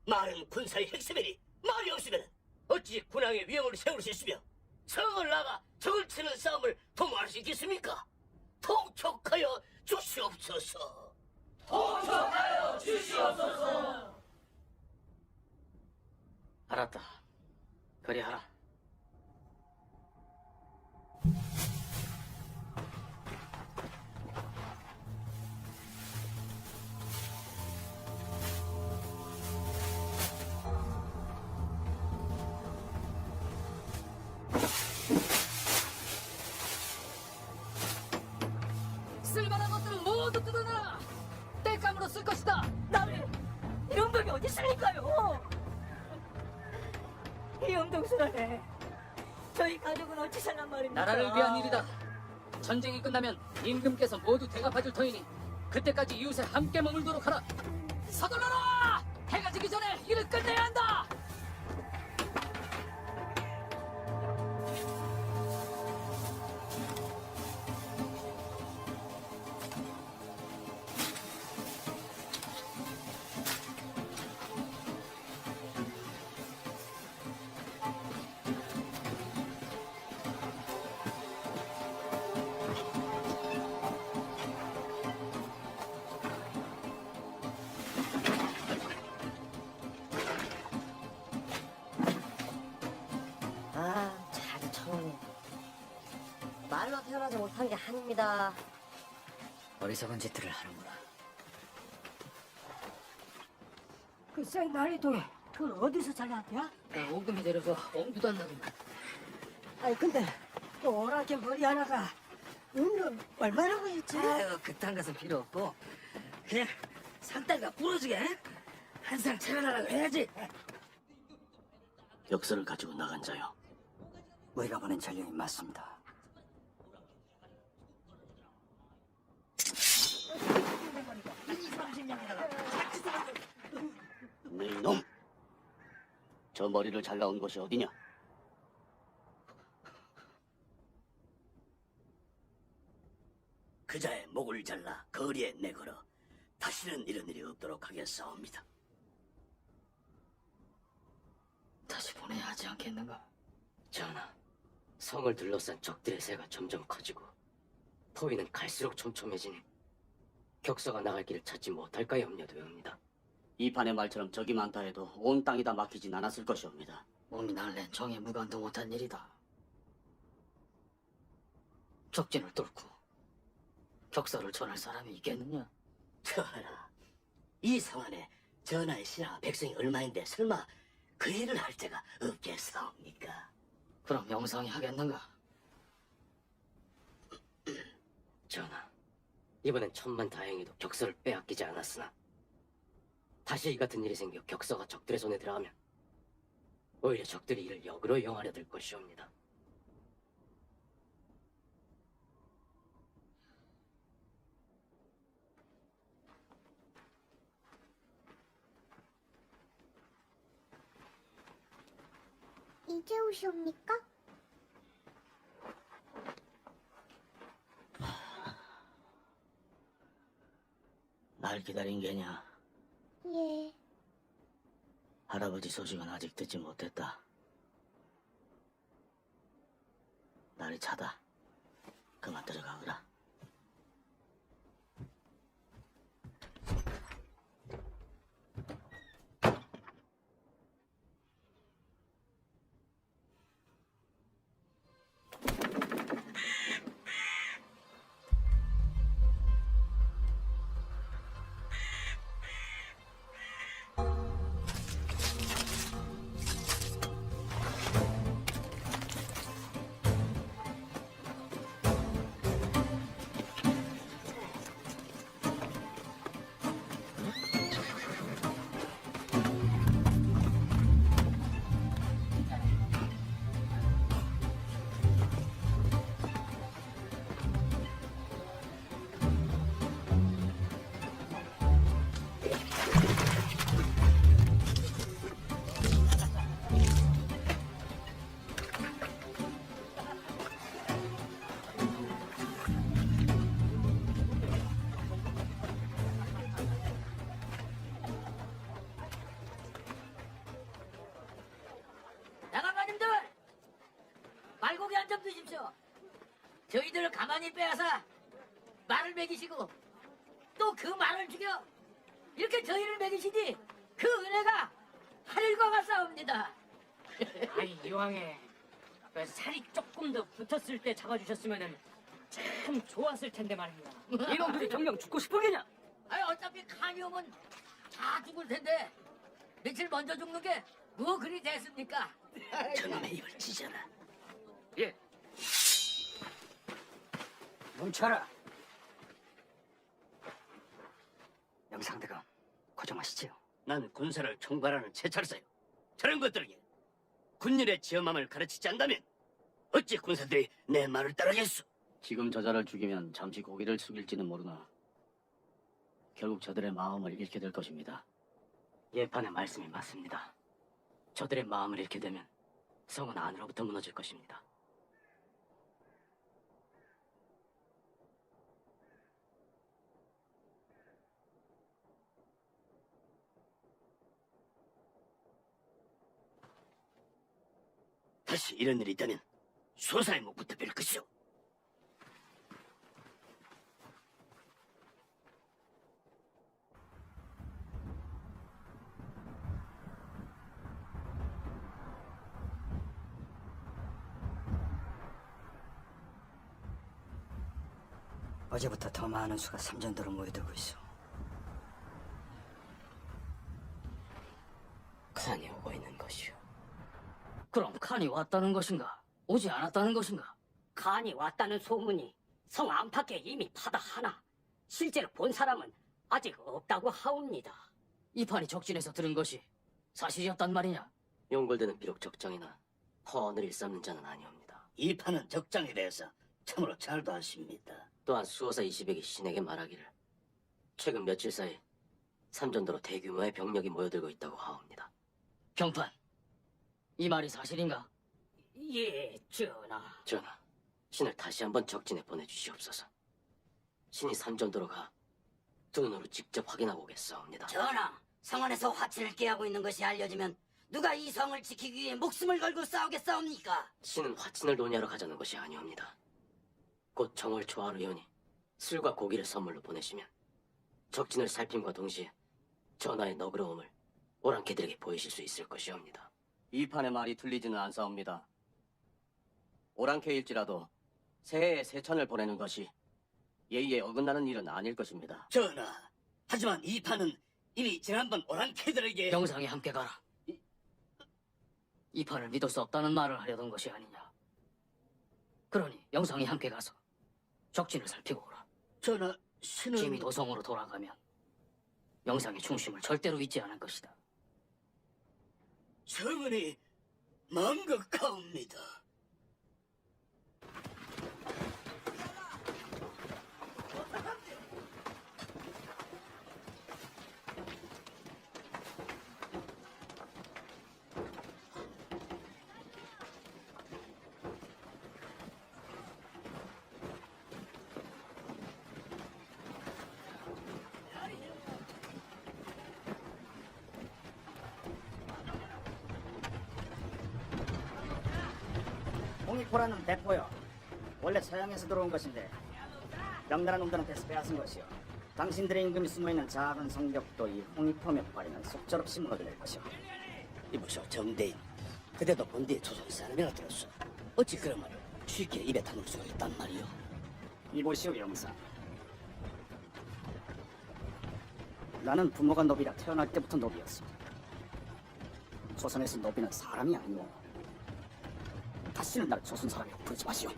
말은 군사의 핵심이니 말이 없으면 어찌 군왕의 위험을 세울 수 있으며 성을 나가 적을 치는 싸움을 도모할 수 있겠습니까? 통촉하여 주시옵소서. 통촉하여 주시옵소서. 알았다. 그리하라. 쓸만한 것들은 모두 뜯어내라. 땔감으로 쓸 것이다. 남이 이런 병이 어디 있습니까요? 이 영동수라네. 저희 가족은 어찌 살란 말입니까? 나라를 위한 일이다. 전쟁이 끝나면 임금께서 모두 대갚아줄 터이니 그때까지 이웃에 함께 머물도록 하라. 서둘러라! 해가 지기 전에 일을 끝내야 한다. 게 한입니다. 어리석은 짓들을 하는구나. 그 생나리통에 그걸 어디서 잘랐냐? 오금이 내려서 엄두도 안 나구만. 아니 근데 그 오랗게 머리 하나가 얼마나 보였지? 아유 그딴 것은 필요 없고 그냥 산딸과 부러지게 한상 차별하라고 해야지. 격서를 가지고 나간 자요. 우리가 보낸 전령이 맞습니다. 네 놈! 저 머리를 잘라온 곳이 어디냐? 그자의 목을 잘라 거리에 내걸어 다시는 이런 일이 없도록 하겠사옵니다. 다시 보내야 하지 않겠는가? 전하, 성을 둘러싼 적들의 세가 점점 커지고 포위는 갈수록 촘촘해지니 격서가 나갈 길을 찾지 못할까 염려되옵니다. 이 판의 말처럼 적이 많다 해도 온 땅이 다 막히진 않았을 것이옵니다. 몸이 날랜 정에 무관도 못한 일이다. 적진을 뚫고 격서를 전할 사람이 있겠느냐? 전하, 이 성안에 전하의 신하 백성이 얼마인데 설마 그 일을 할 때가 없겠사옵니까? 그럼 영상이 하겠는가? 전하, 이번엔 천만다행히도 격서를 빼앗기지 않았으나 다시 이 같은 일이 생겨 격서가 적들의 손에 들어가면 오히려 적들이 이를 역으로 이용하려 들 것이옵니다. 이제 오시옵니까? 날 기다린 게냐? 예. 할아버지 소식은 아직 듣지 못했다. 날이 차다. 그만 들어가거라. 나가마님들 말고기 한 점 드십시오. 저희들을 가만히 빼앗아 말을 먹이시고 또 그 말을 죽여 이렇게 저희를 먹이시니 그 은혜가 하늘과 같사옵니다. 아이 이왕에 그 살이 조금 더 붙었을 때 잡아주셨으면은 참 좋았을 텐데 말입니다. 이놈들이 정녕 죽고 싶으겠냐? 아니 어차피 칸이 오면 다 죽을 텐데 며칠 먼저 죽는 게 뭐 그리 됐습니까? 저놈의 입을 찢어라. 예. 멈춰라. 영상대감 고정하시지요. 난 군사를 총괄하는 최철사요. 저런 것들에게 군일의 지엄함을 가르치지 않다면 어찌 군사들이 내 말을 따르겠소? 지금 저자를 죽이면 잠시 고개를 숙일지는 모르나 결국 저들의 마음을 잃게 될 것입니다. 예판의 말씀이 맞습니다. 저들의 마음을 잃게 되면 성은 안으로부터 무너질 것입니다. 다시 이런 일이 있다면 소사의 목부터 뵐 것이오. 어제부터 더 많은 수가 삼전도로 모여들고 있어. 칸이 오고 있는 것이오. 그럼 칸이 왔다는 것인가? 오지 않았다는 것인가? 간이 왔다는 소문이 성 안팎에 이미 파다 하나 실제로 본 사람은 아직 없다고 하옵니다. 이 판이 적진에서 들은 것이 사실이었단 말이냐? 용골대는 비록 적장이나 허언을 일삼는 자는 아니옵니다. 이 판은 적장에 대해서 참으로 잘도 아십니다. 또한 수호사 20액이 신에게 말하기를 최근 며칠 사이 삼전도로 대규모의 병력이 모여들고 있다고 하옵니다. 경판, 이 말이 사실인가? 예, 전하. 전하, 신을 다시 한번 적진에 보내주시옵소서. 신이 삼전도로 가 두 눈으로 직접 확인하고 오겠사옵니다. 전하, 성 안에서 화친을 깨하고 있는 것이 알려지면 누가 이 성을 지키기 위해 목숨을 걸고 싸우겠사옵니까? 신은 화친을 논의하러 가자는 것이 아니옵니다. 곧 정월 초하루 연이 술과 고기를 선물로 보내시면 적진을 살핌과 동시에 전하의 너그러움을 오랑캐들에게 보이실 수 있을 것이옵니다. 이 판의 말이 틀리지는 않사옵니다. 오랑캐일지라도 새해에 세찬을 보내는 것이 예의에 어긋나는 일은 아닐 것입니다. 전하, 하지만 이 판은 이미 지난번 오랑캐들에게 영상에 함께 가라. 이 판을 믿을 수 없다는 말을 하려던 것이 아니냐? 그러니 영상이 함께 가서 적진을 살피고 오라. 전하, 신은 짐이 도성으로 돌아가면 영상의 중심을 절대로 잊지 않을 것이다. 성은이 망극하옵니다. 홍익포라는 백보요. 원래 서양에서 들어온 것인데 명나라 놈들한테서 빼앗은 것이요. 당신들의 임금이 숨어있는 작은 성벽도 이 홍익포 몇 발이면 속절없이 무너질 것이요. 이보쇼, 정대인. 그대도 본디의 조선 사람이라 들었소. 어찌 그런 말을 쉽게 입에 담을 수가 있단 말이오? 이보시오 영사. 나는 부모가 노비라 태어날 때부터 노비였어. 조선에서 노비는 사람이 아니오. 다시는 나를 조선 사람이라고 부르지 마시오.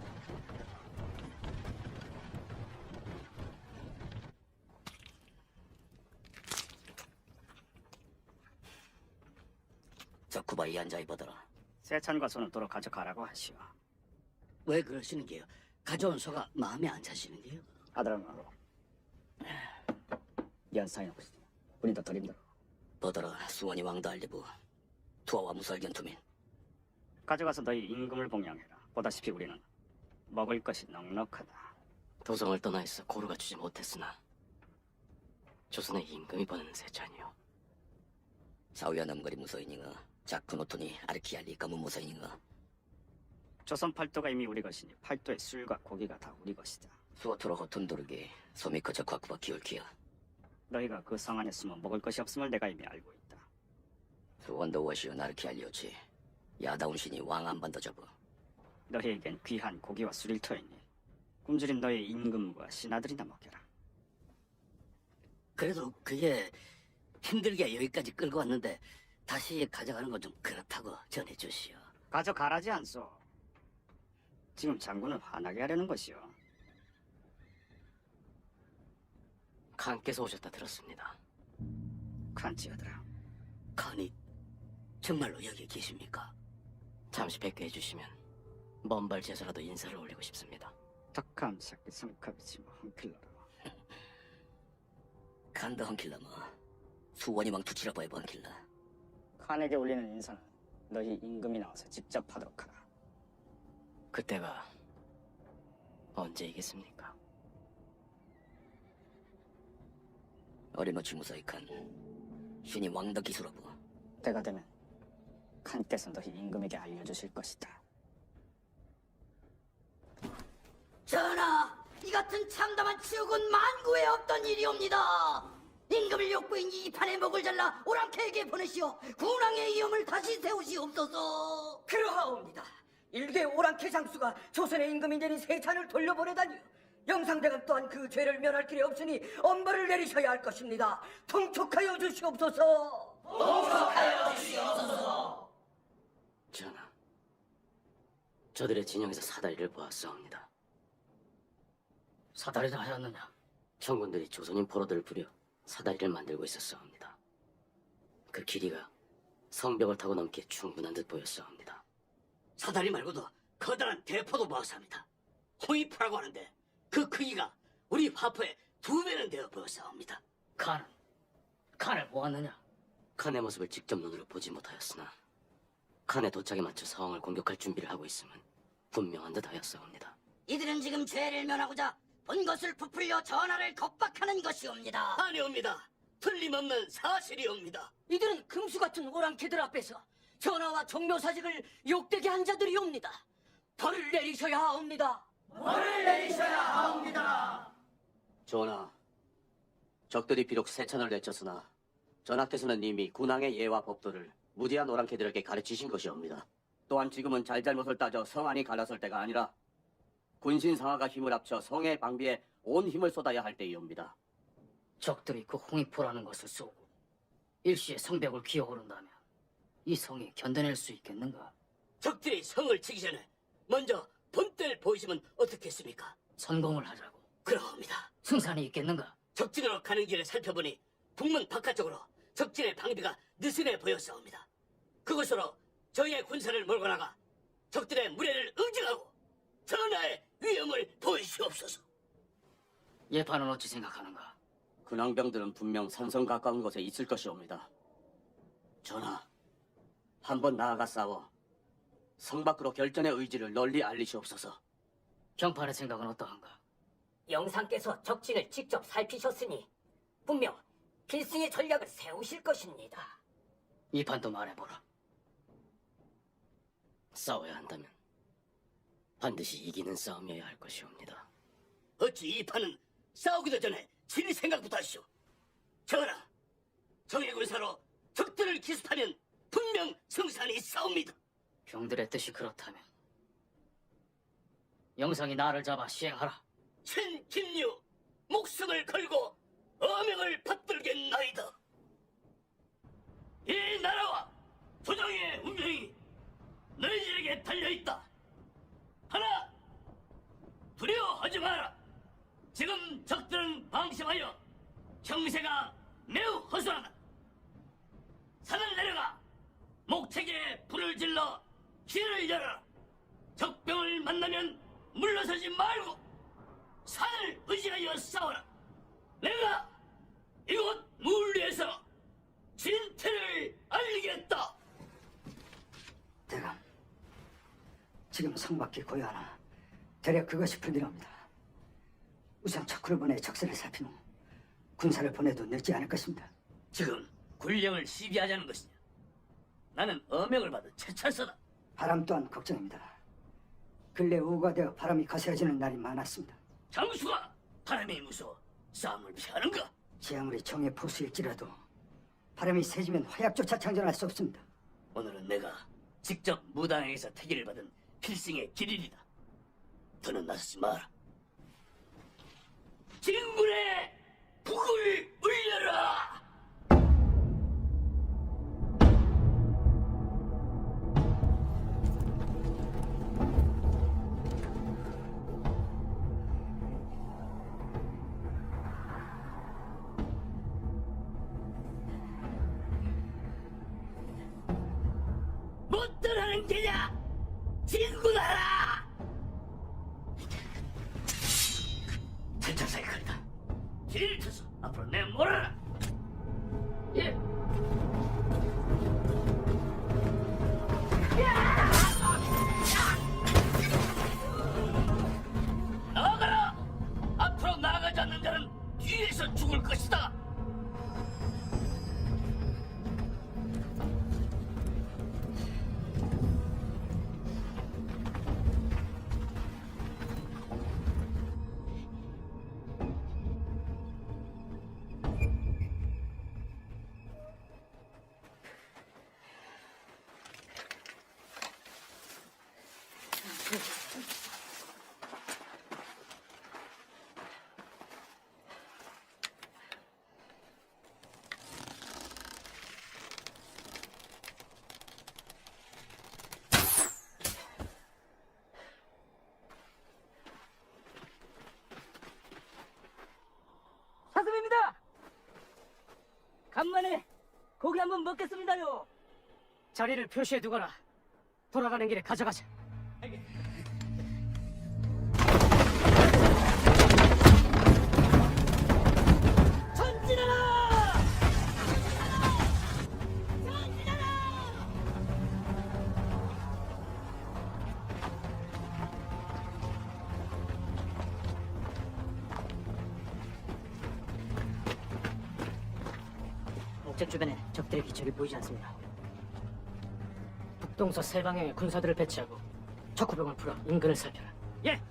저 구바이 앉아 입어더라. 세찬과 손을 도로 가져가라고 하시오. 왜 그러시는 게요? 가져온 소가 마음에 안 차시는 게요? 아들아마로 연상해 보시오. 우리도 덜 힘들어. 보더라, 수원이 왕도 알리부 투어와 무설견투민. 가져가서 너희 임금을 봉양해라. 보다시피 우리는 먹을 것이 넉넉하다. 도성을 떠나 있어 고루가 주지 못했으나 조선의 임금이 보내는 세찬이요. 사우야 남거리 무서인인가? 자크노토니 아르키알리 가문 무서인인가? 조선 팔도가 이미 우리 것이니 팔도의 술과 고기가 다 우리 것이다. 수어토로 호톤도르게 소미커 적화쿠바 기울키야. 너희가 그 성 안에 숨어 먹을 것이 없음을 내가 이미 알고 있다. 수원도 워시오 나르키알리오치. 야다운 신이 왕 안 반더 접어. 너희에겐 귀한 고기와 술일 터이니 굶주린 너희 임금과 신하들이나 먹여라. 그래도 그게 힘들게 여기까지 끌고 왔는데 다시 가져가는 건 좀 그렇다고 전해주시오. 가져가라지 않소. 지금 장군을 화나게 하려는 것이오. 칸께서 오셨다 들었습니다. 간지하더라. 칸이 정말로 여기 계십니까? 잠시 뵙게 해주시면 먼발 제서라도 인사를 올리고 싶습니다. 덕함 새끼 성컵이지 뭐 헝킬러라. 칸더 헝킬러머 수원이 왕 투치라고 해봐 헝킬러. 칸에게 올리는 인사는 너희 임금이 나와서 직접 하도록 하라. 그때가 언제이겠습니까? 어림없이 무사히 칸 신이 왕더 기술하고. 때가 되면 칸께서 너희 임금에게 알려주실 것이다. 전하, 이 같은 참담한 치욕은 만구에 없던 일이옵니다. 임금을 욕구인 이 판에 목을 잘라 오랑캐에게 보내시오. 군왕의 이음을 다시 세우시옵소서. 그러하옵니다. 일개 오랑캐 장수가 조선의 임금이 내린 세찬을 돌려보내다니 영상대감 또한 그 죄를 면할 길이 없으니 엄벌을 내리셔야 할 것입니다. 통촉하여 주시옵소서. 전하, 저들의 진영에서 사다리를 보았사옵니다. 사다리를 하였느냐? 청군들이 조선인 포로들을 부려 사다리를 만들고 있었사옵니다. 그 길이가 성벽을 타고 넘기에 충분한 듯 보였사옵니다. 사다리 말고도 커다란 대포도 보았습니다. 홍이포라고 하는데 그 크기가 우리 화포의 2배는 되어 보였사옵니다. 칸을 보았느냐? 칸의 모습을 직접 눈으로 보지 못하였으나 칸의 도착에 맞춰 상황을 공격할 준비를 하고 있음은 분명한 듯 하였사옵니다. 이들은 지금 죄를 면하고자 본 것을 부풀려 전하를 겁박하는 것이옵니다. 아니옵니다. 틀림없는 사실이옵니다. 이들은 금수 같은 오랑캐들 앞에서 전하와 종묘사직을 욕되게 한 자들이옵니다. 벌을 내리셔야 하옵니다. 전하, 적들이 비록 세찬을 내쳤으나 전하께서는 이미 군왕의 예와 법도를 무지한 오랑캐들에게 가르치신 것이옵니다. 또한 지금은 잘잘못을 따져 성 안이 갈라설 때가 아니라 군신 상하가 힘을 합쳐 성의 방비에 온 힘을 쏟아야 할 때이옵니다. 적들이 그 홍익포라는 것을 쏘고 일시에 성벽을 기어오른다면 이 성이 견뎌낼 수 있겠는가? 적들이 성을 치기 전에 먼저 본때를 보이시면 어떻겠습니까? 선공을 하자고. 그러옵니다. 승산이 있겠는가? 적진으로 가는 길을 살펴보니 북문 바깥쪽으로 적진의 방비가 느슨해 보였사옵니다. 그곳으로 저희의 군사를 몰고 나가 적들의 무례를 응징하고 전하의 위험을 보이시옵소서. 예판은 어찌 생각하는가? 근왕병들은 분명 산성 가까운 곳에 있을 것이옵니다. 전하, 한번 나아가 싸워 성 밖으로 결전의 의지를 널리 알리시옵소서. 경판의 생각은 어떠한가? 영상께서 적진을 직접 살피셨으니 분명 필승의 전략을 세우실 것입니다. 이 판도 말해보라. 싸워야 한다면 반드시 이기는 싸움이어야 할 것이옵니다. 어찌 이 판은 싸우기도 전에 진리 생각부터 하시오. 전하, 정예 군사로 적들을 기습하면 분명 승산이 있사옵니다. 병들의 뜻이 그렇다면 영상이 나를 잡아 시행하라. 신김유 목숨을 걸고 어명을 받들겠나이다. 이 나라와 조정의 운명이 너희들에게 달려있다. 하나, 두려워하지 마라. 지금 적들은 방심하여 형세가 매우 허술하다. 산을 내려가 목책에 불을 질러 길을 열어라. 적병을 만나면 물러서지 말고 산을 의지하여 싸워라. 내가 이곳 물리에서 진퇴를 알리겠다. 대감, 지금 성밖에 고요하나 대략 그것이 불길합니다. 우선 척후를 보내 적세를 살핀 후 군사를 보내도 늦지 않을 것입니다. 지금 군령을 시비하자는 것이냐? 나는 어명을 받은 최철서다. 바람 또한 걱정입니다. 근래 오후가 되어 바람이 거세지는 날이 많았습니다. 장수가 바람이 무서워 싸움을 피하는가? 제 아무리 정의 포수일지라도 바람이 세지면 화약조차 창전할 수 없습니다. 오늘은 내가 직접 무당에게서 태기를 받은 필승의 길일이다. 더는 나서지 마라. 진군의 북을 울려라. 못 떠나는 게냐? 진군하라. 천천히 걸다. 길을 쳐서 앞으로 내몰아라. 예. 나가라. 앞으로 나아가지 않는 자는 뒤에서 죽을 것이다. 고기 한번 먹겠습니다요. 자리를 표시해 두거라. 돌아가는 길에 가져가자. 전진하라! 목적 주변에 적들의 기척이 보이지 않습니다. 북동서 세 방향에 군사들을 배치하고 적구병을 풀어 인근을 살펴라. 예.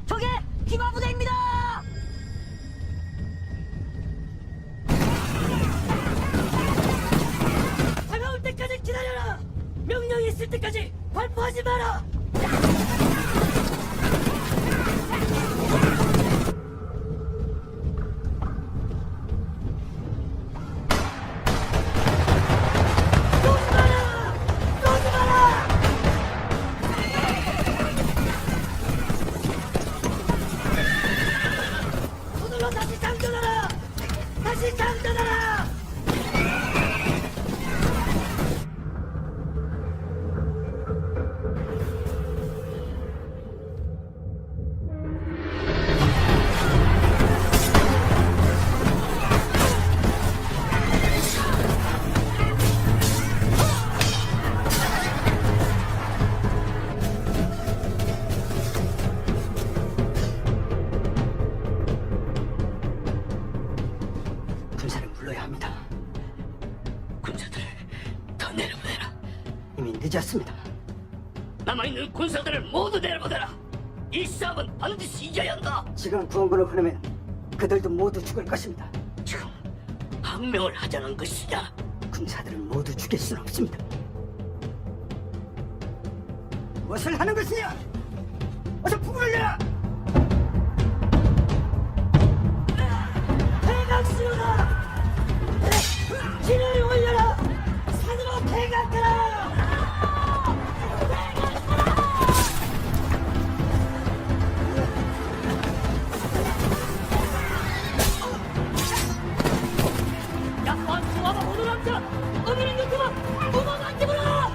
저게 기마부대입니다. 다가올 때까지 기다려라. 명령이 있을 때까지 발포하지 마라. 손으로 다시 장전하라. 다시 장전하라. 군사를 불러야 합니다. 군사들을 더 내려보내라. 이미 늦었습니다. 남아있는 군사들을 모두 내려보내라. 이 싸움은 반드시 이겨야 한다. 지금 구원군을 보내면 그들도 모두 죽을 것입니다. 지금 항명을 하자는 것이냐? 군사들을 모두 죽일 수는 없습니다. 무엇을 하는 것이냐? 어서 북을 열라! 대각시로다. 길을 올려라. 산으로 대각하라. 약관 수와가 오늘 남자. 오늘은 유튜브 도망만 집어라.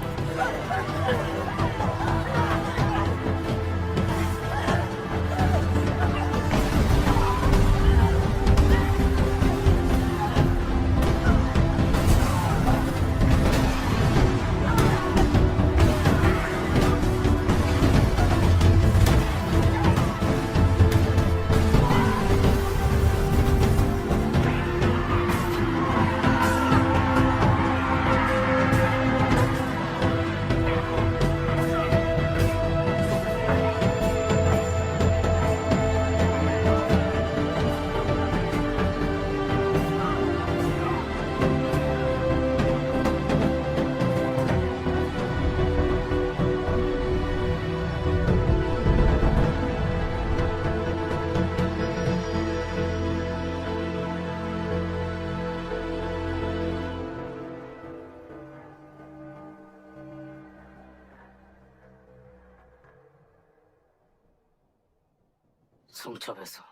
성첩에서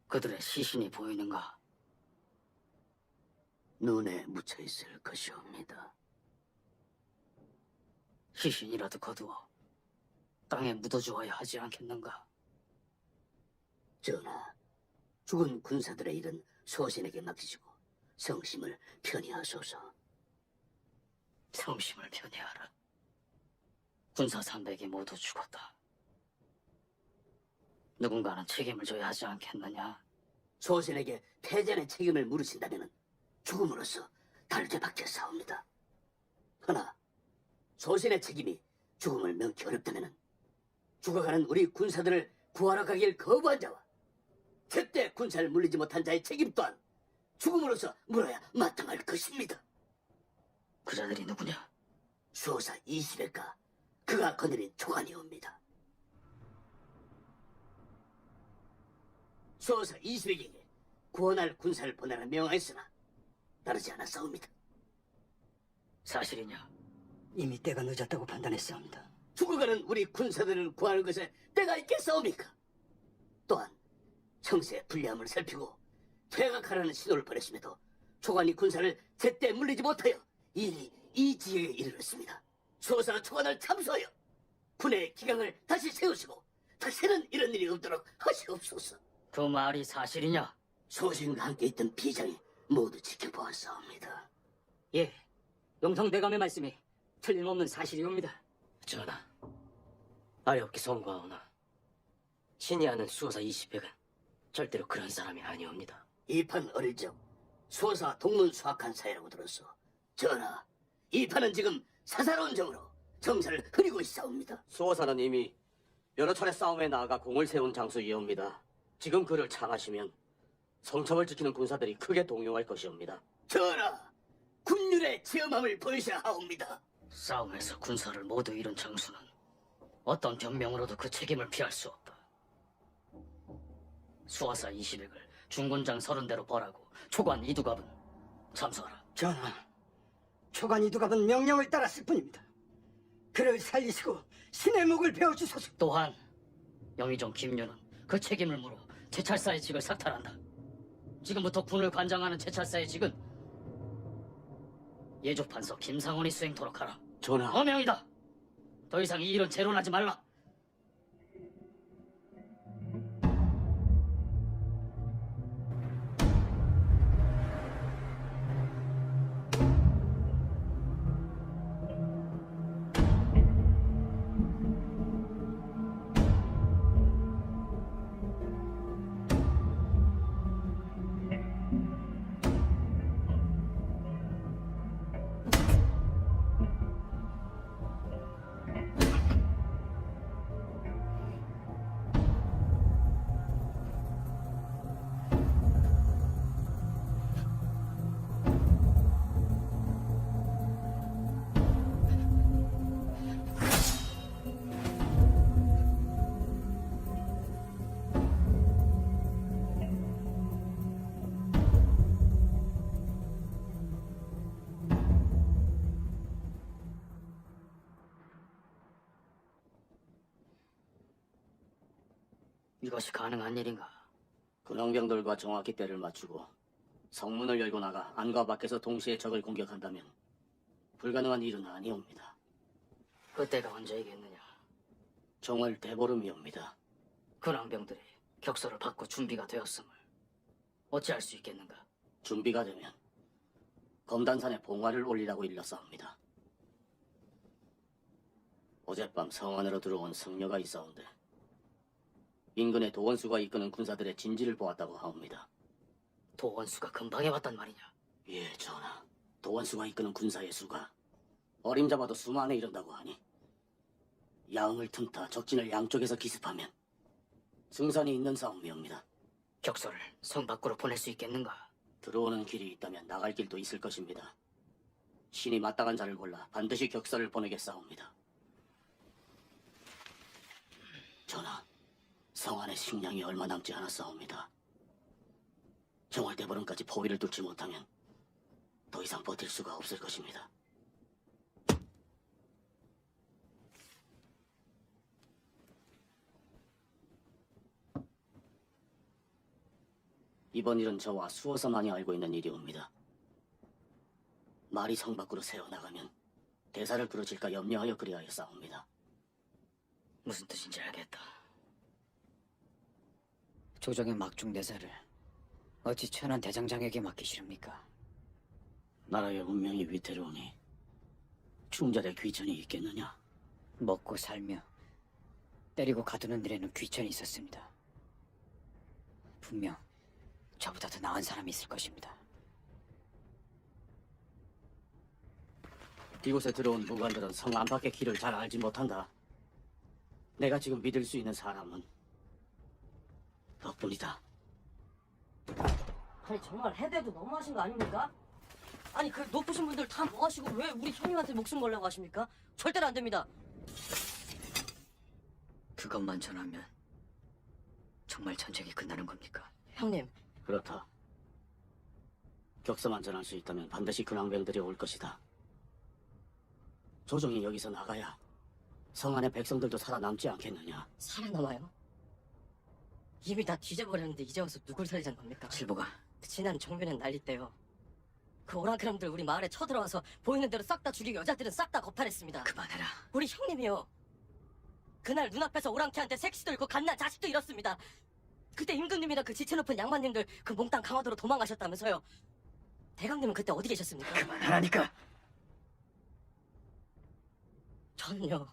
그들의 시신이 보이는가? 눈에 묻혀 있을 것이옵니다. 시신이라도 거두어 땅에 묻어주어야 하지 않겠는가? 전하, 죽은 군사들의 일은 소신에게 맡기시고 성심을 편히 하소서. 성심을 편애하라. 군사 300이 모두 죽었다. 누군가는 책임을 져야 하지 않겠느냐? 조선에게 패전의 책임을 물으신다면 죽음으로써 달죄받겠사옵니다. 허나 조선의 책임이 죽음을 면키 어렵다면 죽어가는 우리 군사들을 구하러 가길 거부한 자와 제때 군사를 물리지 못한 자의 책임 또한 죽음으로써 물어야 마땅할 것입니다. 그 자들이 누구냐? 수호사 20회가 그가 거느린 조간이옵니다. 수호사 20회에게 구원할 군사를 보내라 명하였으나 따르지 않았사옵니다. 사실이냐? 이미 때가 늦었다고 판단했사옵니다. 죽어가는 우리 군사들을 구하는 것에 때가 있겠사옵니까? 또한 형세의 불리함을 살피고 퇴각하라는 신호를 보냈음에도 초관이 군사를 제때 물리지 못하여 이 일이 이 지경에 이르렀습니다. 수호사가 초관을 참수하여 군의 기강을 다시 세우시고 다시는 이런 일이 없도록 하시옵소서. 그 말이 사실이냐? 소신과 함께 있던 비장이 모두 지켜보았사옵니다. 예, 영성대감의 말씀이 틀림없는 사실이옵니다. 전하, 아뢰옵게 송구하오나 신이 아는 수호사 20백은 절대로 그런 사람이 아니옵니다. 이 판 어릴 적 수호사 동문수학한 사이라고 들었소. 전하, 이 판은 지금 사사로운 정으로 정사를 흐리고 있사옵니다. 수호사는 이미 여러 차례 싸움에 나아가 공을 세운 장수이옵니다. 지금 그를 창하시면 성첩을 지키는 군사들이 크게 동요할 것이옵니다. 전하, 군율의 체험함을 보이셔야 하옵니다. 싸움에서 군사를 모두 잃은 장수는 어떤 변명으로도 그 책임을 피할 수 없다. 수하사 20액을 중군장 30대로 벌하고 초관 이두갑은 참수하라. 전하, 초관 이두갑은 명령을 따랐을 뿐입니다. 그를 살리시고 신의 목을 베어주소서. 또한 영의정 김유는 그 책임을 물어 제찰사의 직을 삭탈한다. 지금부터 군을 관장하는 제찰사의 직은 예조판서 김상원이 수행토록 하라. 전하, 어명이다. 더 이상 이 일은 재론하지 말라. 이것이 가능한 일인가? 군왕병들과 정확히 때를 맞추고 성문을 열고 나가 안과 밖에서 동시에 적을 공격한다면 불가능한 일은 아니옵니다. 그때가 언제이겠느냐? 정월 대보름이옵니다. 군왕병들이 격서를 받고 준비가 되었음을 어찌할 수 있겠는가? 준비가 되면 검단산에 봉화를 올리라고 일렀사옵니다. 어젯밤 성 안으로 들어온 승려가 있사온데 인근의 도원수가 이끄는 군사들의 진지를 보았다고 하옵니다. 도원수가 금방에 왔단 말이냐? 예, 전하. 도원수가 이끄는 군사의 수가 어림잡아도 수만에 이른다고 하니 야흥을 틈타 적진을 양쪽에서 기습하면 승산이 있는 싸움이옵니다. 격서를 성 밖으로 보낼 수 있겠는가? 들어오는 길이 있다면 나갈 길도 있을 것입니다. 신이 마땅한 자를 골라 반드시 격서를 보내겠사옵니다. 전하, 성 안에 식량이 얼마 남지 않았사옵니다. 정월 대보름까지 포위를 뚫지 못하면 더 이상 버틸 수가 없을 것입니다. 이번 일은 저와 수호사만이 알고 있는 일이옵니다. 말이 성 밖으로 새어나가면 대사를 부르칠까 염려하여 그리하였사옵니다. 무슨 뜻인지 알겠다. 조정의 막중 대사를 어찌 천한 대장장에게 맡기시렵니까? 나라의 운명이 위태로우니 충절에 귀천이 있겠느냐? 먹고 살며 때리고 가두는 일에는 귀천이 있었습니다. 분명 저보다 더 나은 사람이 있을 것입니다. 이곳에 들어온 무관들은 성 안팎의 길을 잘 알지 못한다. 내가 지금 믿을 수 있는 사람은 너뿐이다. 아니 정말 해대도 너무하신 거 아닙니까? 아니 그 높으신 분들 다 뭐 하시고 왜 우리 형님한테 목숨 걸려고 하십니까? 절대로 안 됩니다. 그것만 전하면 정말 전쟁이 끝나는 겁니까? 형님, 그렇다. 격서만 전할 수 있다면 반드시 근황병들이 올 것이다. 조정이 여기서 나가야 성 안의 백성들도 살아남지 않겠느냐? 살아남아요? 이미 다 뒤져버렸는데 이제 와서 누굴 살리자는 겁니까? 실보가 지난 정변엔 난리 때요. 그 오랑캐놈들 우리 마을에 쳐들어와서 보이는 대로 싹 다 죽이고 여자들은 싹 다 겁탈했습니다. 그만해라. 우리 형님이요. 그날 눈앞에서 오랑캐한테 색시도 잃고 갓난 자식도 잃었습니다. 그때 임금님이랑 그 지체 높은 양반님들 그 몽땅 강화도로 도망가셨다면서요. 대강님은 그때 어디 계셨습니까? 그만하라니까. 저는요.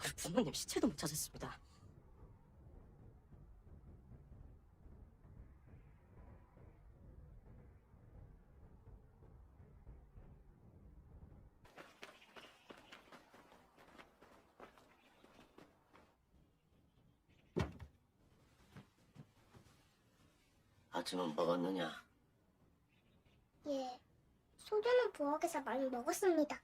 우리 부모님 시체도 못 찾았습니다. 아침은 먹었느냐? 예. 소주는 부엌에서 많이 먹었습니다.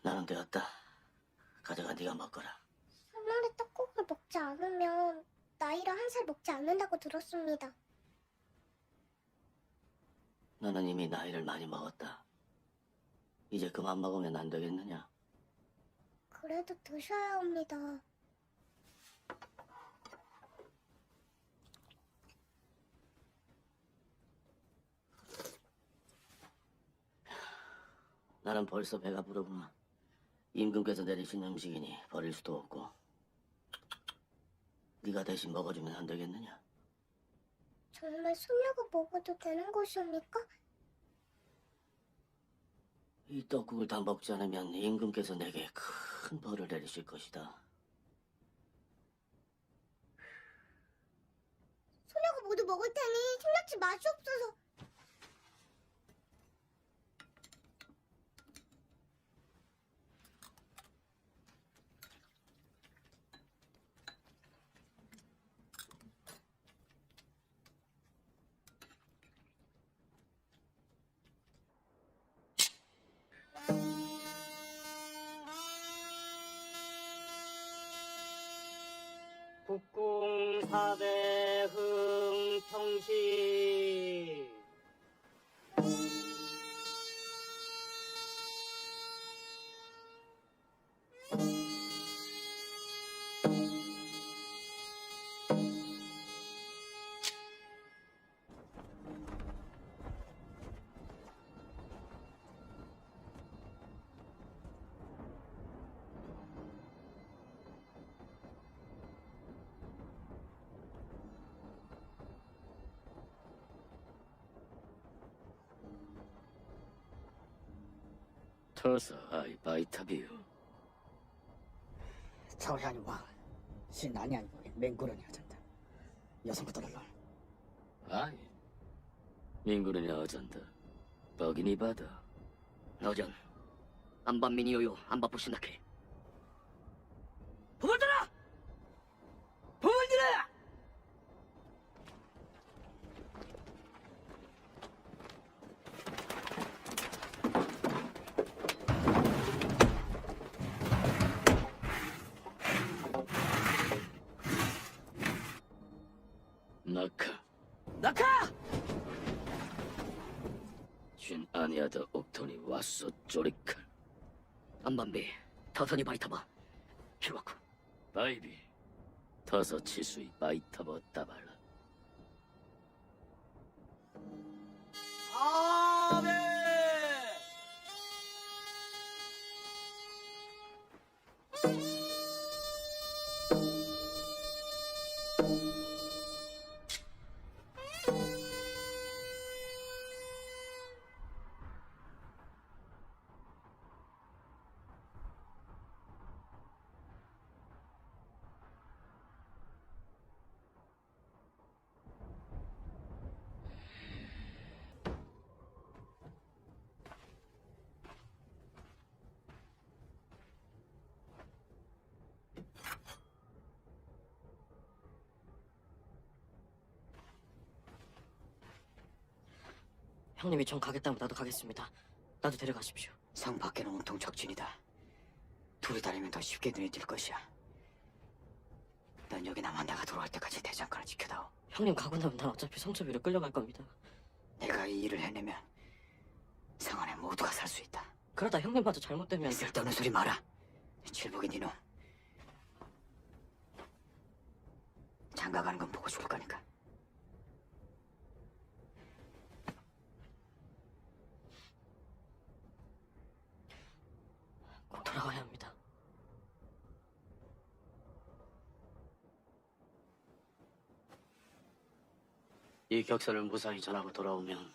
나는 되었다. 가져가 네가 먹거라. 설날에 떡국을 먹지 않으면 나이를 한 살 먹지 않는다고 들었습니다. 너는 이미 나이를 많이 먹었다. 이제 그만 먹으면 안 되겠느냐? 그래도 드셔야 합니다. 나는 벌써 배가 부르구나. 임금께서 내리신 음식이니 버릴 수도 없고. 네가 대신 먹어주면 안 되겠느냐? 정말 소녀가 먹어도 되는 것입니까? 이 떡국을 다 먹지 않으면 임금께서 내게 큰 벌을 내리실 것이다. 소녀가 모두 먹을 테니 생각지 마시옵소서. 국궁 사대 흥평시 터서 아이 바이타비요. 저희 왕 신난이 아니고 맹구런이 하잔다. 여성부터 널 아이 민구르냐 어쩐다. 뻑이니 받아. 너전 안반민이요요 안바쁘신다케. 부물들아! 부물들아! 낙하 낙하! 쥔 아니아더 옥토니 왔소 쪼리칼. 안반비 터선이 바이타바 필와쿠. 바이비 터서 치수이 바이타버 따발라. 형님이 전 가겠다면 나도 가겠습니다. 나도 데려가십시오. 성 밖에는 온통 적진이다. 둘이 다니면 더 쉽게 눈에 띌 것이야. 넌 여기 남아 내가 돌아올 때까지 대장간을 지켜다오. 형님 가고 나면 난 어차피 성첩이로 끌려갈 겁니다. 내가 이 일을 해내면 성 안에 모두가 살 수 있다. 그러다 형님마저 잘못되면 쓸데없는 소리 마라. 칠복인 이놈. 장가 가는 건 보고 죽을 거니까. 꼭 돌아가야 합니다. 이 격서를 무사히 전하고 돌아오면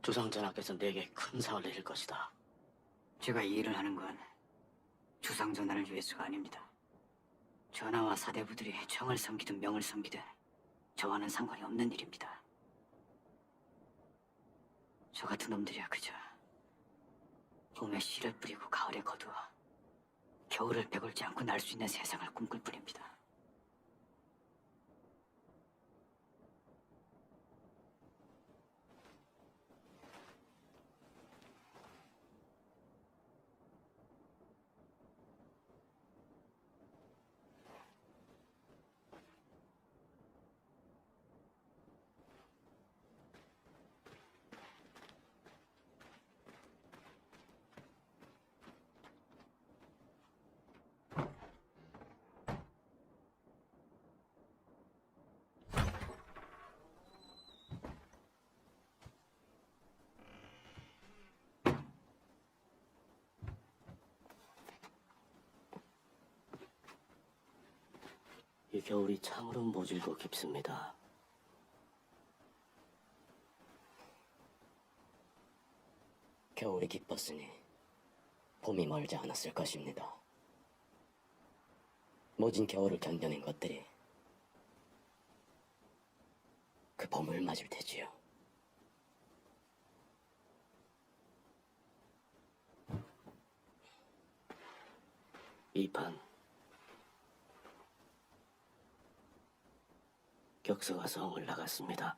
주상전하께서 내게 큰 상을 내릴 것이다. 제가 이 일을 하는 건 주상 전하를 위해서가 아닙니다. 전하와 사대부들이 정을 섬기든 명을 섬기든 저와는 상관이 없는 일입니다. 저 같은 놈들이야 그저 봄에 씨를 뿌리고 가을에 거두어 겨울을 배걸지 않고 날 수 있는 세상을 꿈꿀 뿐입니다. 이 겨울이 참으로 모질고 깊습니다. 겨울이 깊었으니 봄이 멀지 않았을 것입니다. 모진 겨울을 견뎌낸 것들이 그 봄을 맞을 테지요. 이판 격서가 성을 나갔습니다.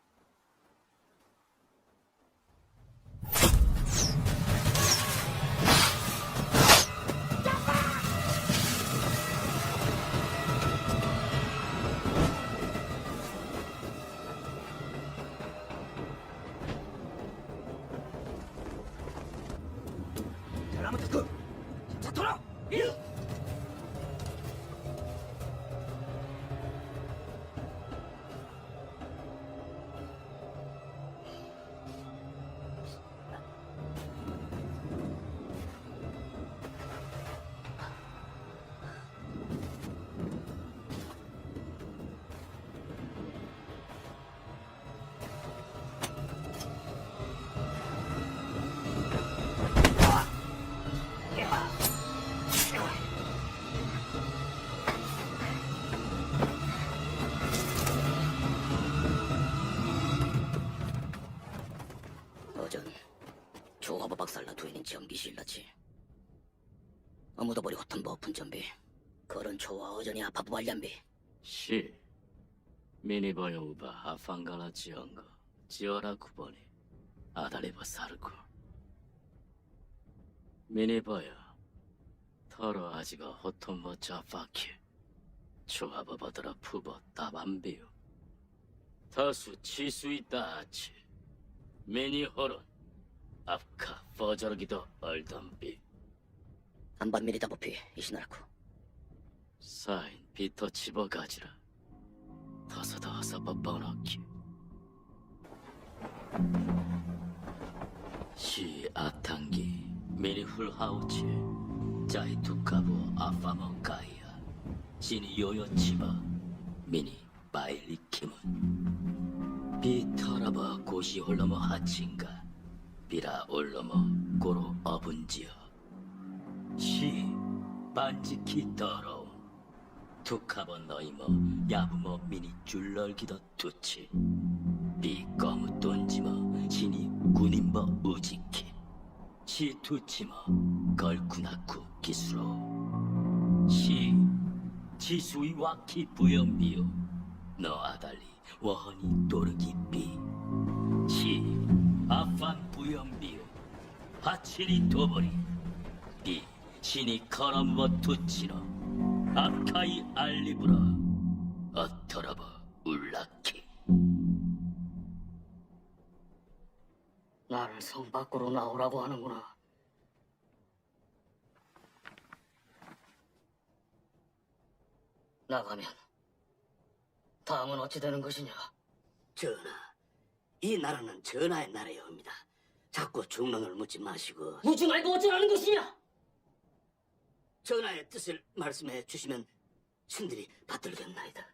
어전 조화보 박살나 두인인 전기실라치 아무도 버리 호탄 버푼 전비 그런 조화 어전이 아파부 관련비 시 미니버여 우바 아판가라 지언거 지어라 구보니 아달리버 사르고 미니버여 더러 아지가 호톤버 자파키 조합어버더라 푸버 따밤비요 다수 치수 있다 아치 미니호론 앞카 퍼저러기도 얼던비 안반미리다 보피 이시나라쿠 사인 비터 집어가지라 더서 뻔뻔하기 시 아탕기 미니훌 하우치 짜이 투카보 아파먼 가이아 시니 요요치바 미니 바일리 키문 비터라바 고시 홀러머 하친가 비라 올러머 고로 어분지어 시 반지키 더러움 투카본 너이머 야부머 미니 줄널기더 투치 비꺼무 돈지머 신이 군인버 우지키 시 투치머 걸쿠나쿠 기수로 시 지수이 와키 부연비요 너 아달리 워허니 또르기비 시 아치리 도버리 비 신이 카람와 투치노 아카이 알리브라 아타라바 울라키. 나를 성 밖으로 나오라고 하는구나. 나가면 다음은 어찌 되는 것이냐? 전하, 이 나라는 전하의 나라여옵니다. 자꾸 중론을 묻지 마시고 묻지 말고 어쩌라는 것이냐? 전하의 뜻을 말씀해 주시면 신들이 받들겠나이다.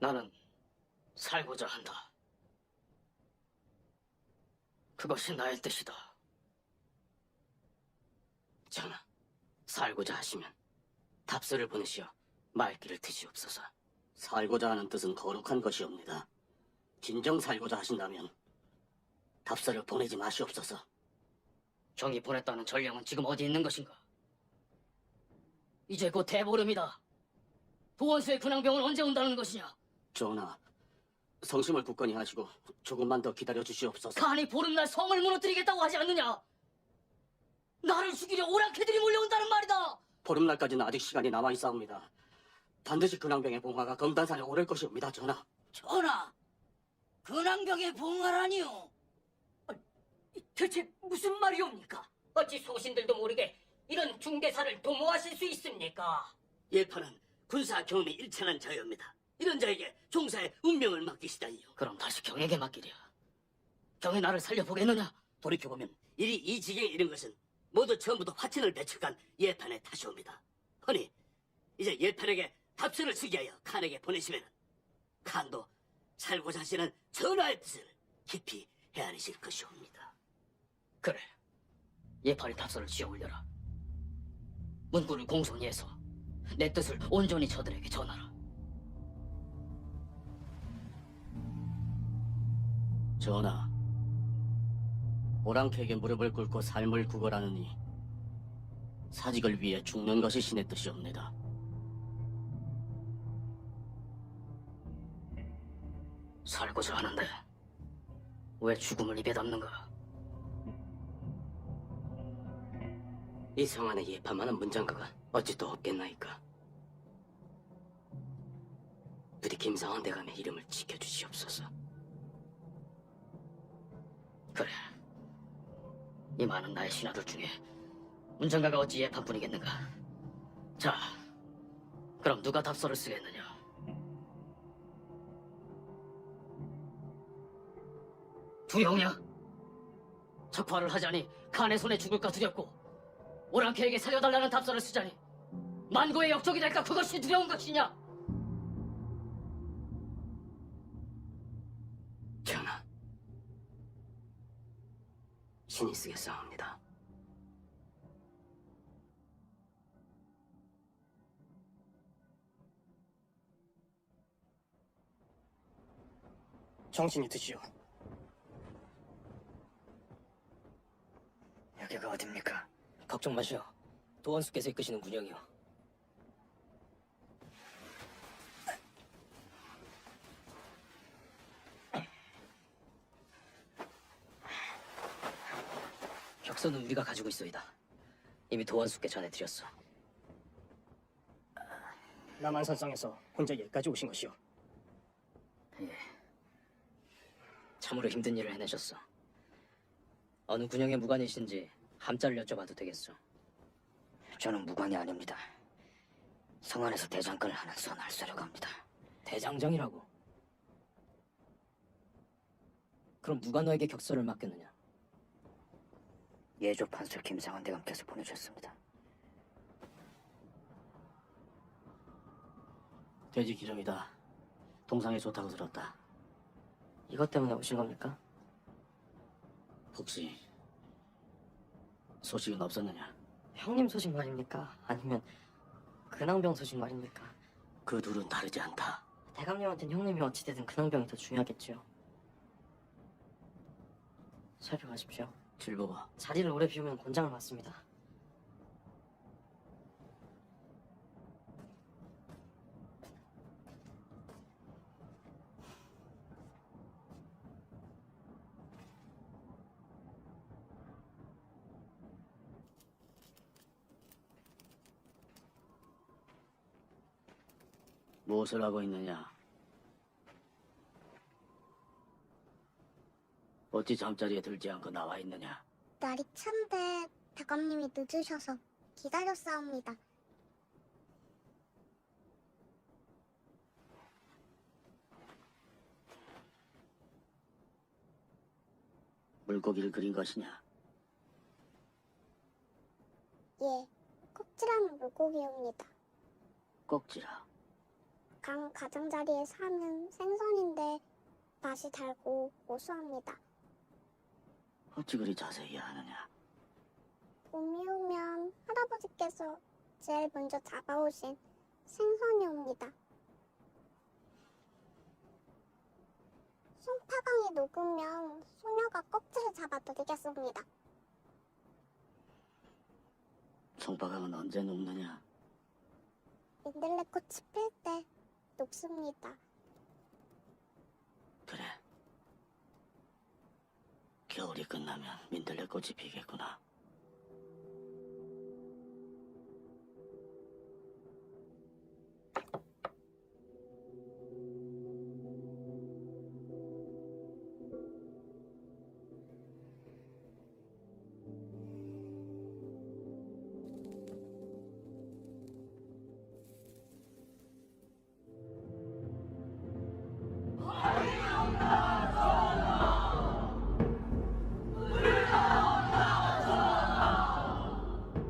나는 살고자 한다. 그것이 나의 뜻이다. 전하, 살고자 하시면 답서를 보내시어 말귀를 드시옵소서. 살고자 하는 뜻은 거룩한 것이옵니다. 진정 살고자 하신다면 답서를 보내지 마시옵소서. 정이 보냈다는 전령은 지금 어디 있는 것인가? 이제 곧 대보름이다. 도원수의 근황병은 언제 온다는 것이냐? 전하, 성심을 굳건히 하시고 조금만 더 기다려 주시옵소서. 간이 보름날 성을 무너뜨리겠다고 하지 않느냐? 나를 죽이려 오랑캐들이 몰려온다는 말이다. 보름날까지는 아직 시간이 남아 있사옵니다. 반드시 근황병의 봉화가 검단산에 오를 것이옵니다, 전하. 전하, 근황병의 봉화라니요? 대체 무슨 말이옵니까? 어찌 소신들도 모르게 이런 중대사를 도모하실 수 있습니까? 예판은 군사 경험이 일천한 자여입니다. 이런 자에게 종사의 운명을 맡기시다니요. 그럼 다시 경에게 맡기랴. 경이 나를 살려보겠느냐? 돌이켜보면 일이 이 지경에 이른 것은 모두 처음부터 화친을 배척한 예판의 탓이옵니다. 허니 이제 예판에게 답서를 쓰게 하여 칸에게 보내시면 칸도 살고자 하시는 전하의 뜻을 깊이 헤아리실 것이옵니다. 그래. 예팔이 답서를 지어 올려라. 문구를 공손히 해서 내 뜻을 온전히 저들에게 전하라. 전하, 오랑캐에게 무릎을 꿇고 삶을 구걸하느니 사직을 위해 죽는 것이 신의 뜻이옵니다. 살고자 하는데 왜 죽음을 입에 담는가? 이 성 안에 예파만한 문장가가 어찌 또 없겠나이까. 부디 김상황 대감의 이름을 지켜주시옵소서. 그래. 이 많은 나의 신하들 중에 문장가가 어찌 예판뿐이겠는가? 자, 그럼 누가 답서를 쓰겠느냐? 두영이야. 적화를 하자니 칸의 손에 죽을까 두렵고 오랑캐에게 살려달라는 답서를 쓰자니 만고의 역적이 될까 그것이 두려운 것이냐? 전하, 신이 쓰겠사옵니다. 정신이 드시오. 여기가 어딥니까? 걱정 마시오. 도원수께서 이끄시는 군영이요. 격서는 우리가 가지고 있소이다. 이미 도원수께 전해드렸어. 남한산성에서 혼자 여기까지 오신 것이오. 예. 참으로 힘든 일을 해내셨어. 어느 군영의 무관이신지 함자를 여쭤봐도 되겠소? 저는 무관이 아닙니다. 성 안에서 대장간을 하나 선할수려고 합니다. 대장정이라고? 그럼 누가 너에게 격서를 맡겼느냐? 예조 판술 김상환 대감께서 보내주셨습니다. 돼지 기름이다. 동상에 좋다고 들었다. 이것 때문에 오신 겁니까? 혹시 소식은 없었느냐? 형님 소식 말입니까? 아니면 근황병 소식 말입니까? 그 둘은 다르지 않다. 대감님한테는 형님이 어찌되든 근황병이 더 중요하겠지요. 살펴가십시오. 즐거워. 자리를 오래 비우면 곤장을 맞습니다. 무엇을 하고 있느냐? 어찌 잠자리에 들지 않고 나와 있느냐? 날이 찬데 대감님이 늦으셔서 기다렸사옵니다. 물고기를 그린 것이냐? 예, 꼭지라는 물고기입니다. 꼭지라. 강 가장자리에 사는 생선인데 맛이 달고 고소합니다. 어찌 그리 자세히 아느냐? 봄이 오면 할아버지께서 제일 먼저 잡아오신 생선이옵니다. 송파강이 녹으면 소녀가 꼭지를 잡아드리겠습니다. 송파강은 언제 녹느냐? 민들레꽃이 필 때 녹습니다. 그래. 겨울이 끝나면 민들레꽃이 피겠구나.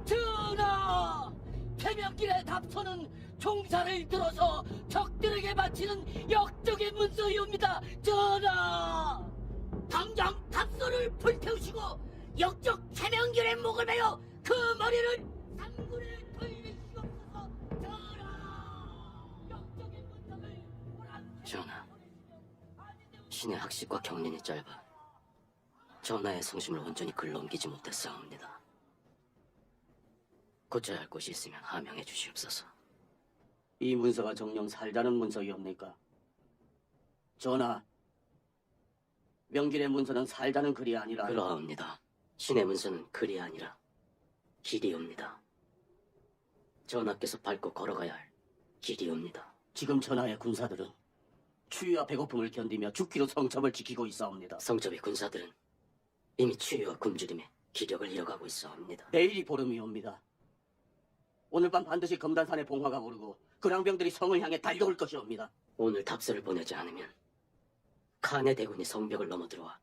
전하! 태명길의 답서는 종사를 들어서 적들에게 바치는 역적의 문서이옵니다. 전하! 당장 답서를 불태우시고 역적 태명길의 목을 베어 그 머리를 상군에 돌리시옵소서. 전하! 역적의 문서를 전하, 신의 학식과 경륜이 짧아 전하의 성심을 온전히 글넘기지 못했사옵니다. 고쳐야 할 곳이 있으면 하명해 주시옵소서. 이 문서가 정녕 살자는 문서이옵니까? 전하, 명길의 문서는 살자는 글이 아니라 그러하옵니다. 신의 문서는 글이 아니라 길이옵니다. 전하께서 밟고 걸어가야 할 길이옵니다. 지금 전하의 군사들은 추위와 배고픔을 견디며 죽기로 성첩을 지키고 있사옵니다. 성첩이 군사들은 이미 추위와 굶주림에 기력을 잃어가고 있사옵니다. 내일이 보름이옵니다. 오늘 밤 반드시 검단산의 봉화가 오르고 근황병들이 성을 향해 달려올 것이옵니다. 오늘 답서를 보내지 않으면 칸의 대군이 성벽을 넘어들어와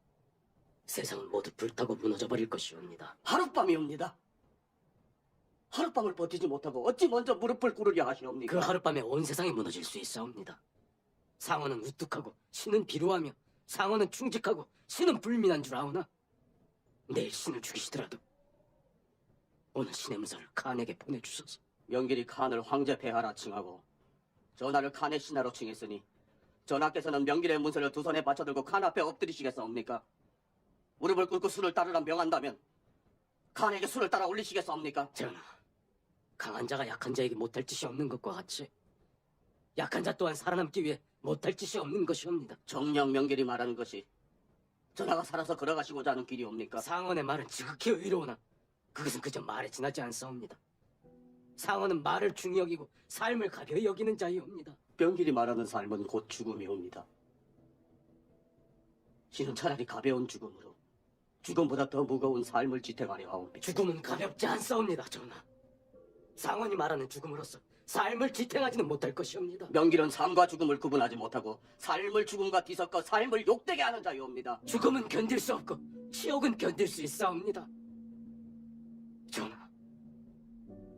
세상은 모두 불타고 무너져 버릴 것이옵니다. 하룻밤이옵니다. 하룻밤을 버티지 못하고 어찌 먼저 무릎을 꿇으려 하시옵니까? 그 하룻밤에 온 세상이 무너질 수 있사옵니다. 상어는 우뚝하고 신은 비루하며 상어는 충직하고 신은 불민한 줄 아오나 내일 신을 죽이시더라도 오늘 신의 문서를 칸에게 보내주소서. 명길이 칸을 황제 폐하라 칭하고 전하를 칸의 신하로 칭했으니 전하께서는 명길의 문서를 두 손에 받쳐들고 칸 앞에 엎드리시겠사옵니까? 무릎을 꿇고 수를 따르라 명한다면 칸에게 수를 따라 올리시겠사옵니까? 전하, 강한 자가 약한 자에게 못할 짓이 없는 것과 같이 약한 자 또한 살아남기 위해 못할 짓이 없는 것이옵니다. 정녕 명길이 말하는 것이 전하가 살아서 걸어가시고자 하는 길이옵니까? 상언의 말은 지극히 의로우나 그것은 그저 말에 지나지 않사옵니다. 상언은 말을 중히 여기고 삶을 가벼이 여기는 자이옵니다. 명길이 말하는 삶은 곧 죽음이옵니다. 신은 차라리 가벼운 죽음으로 죽음보다 더 무거운 삶을 지탱하려 하옵니다. 죽음은 가볍지 않사옵니다, 전하. 상언이 말하는 죽음으로서 삶을 지탱하지는 못할 것이옵니다. 명길은 삶과 죽음을 구분하지 못하고 삶을 죽음과 뒤섞어 삶을 욕되게 하는 자이옵니다. 죽음은 견딜 수 없고 치욕은 견딜 수 있사옵니다. 전하,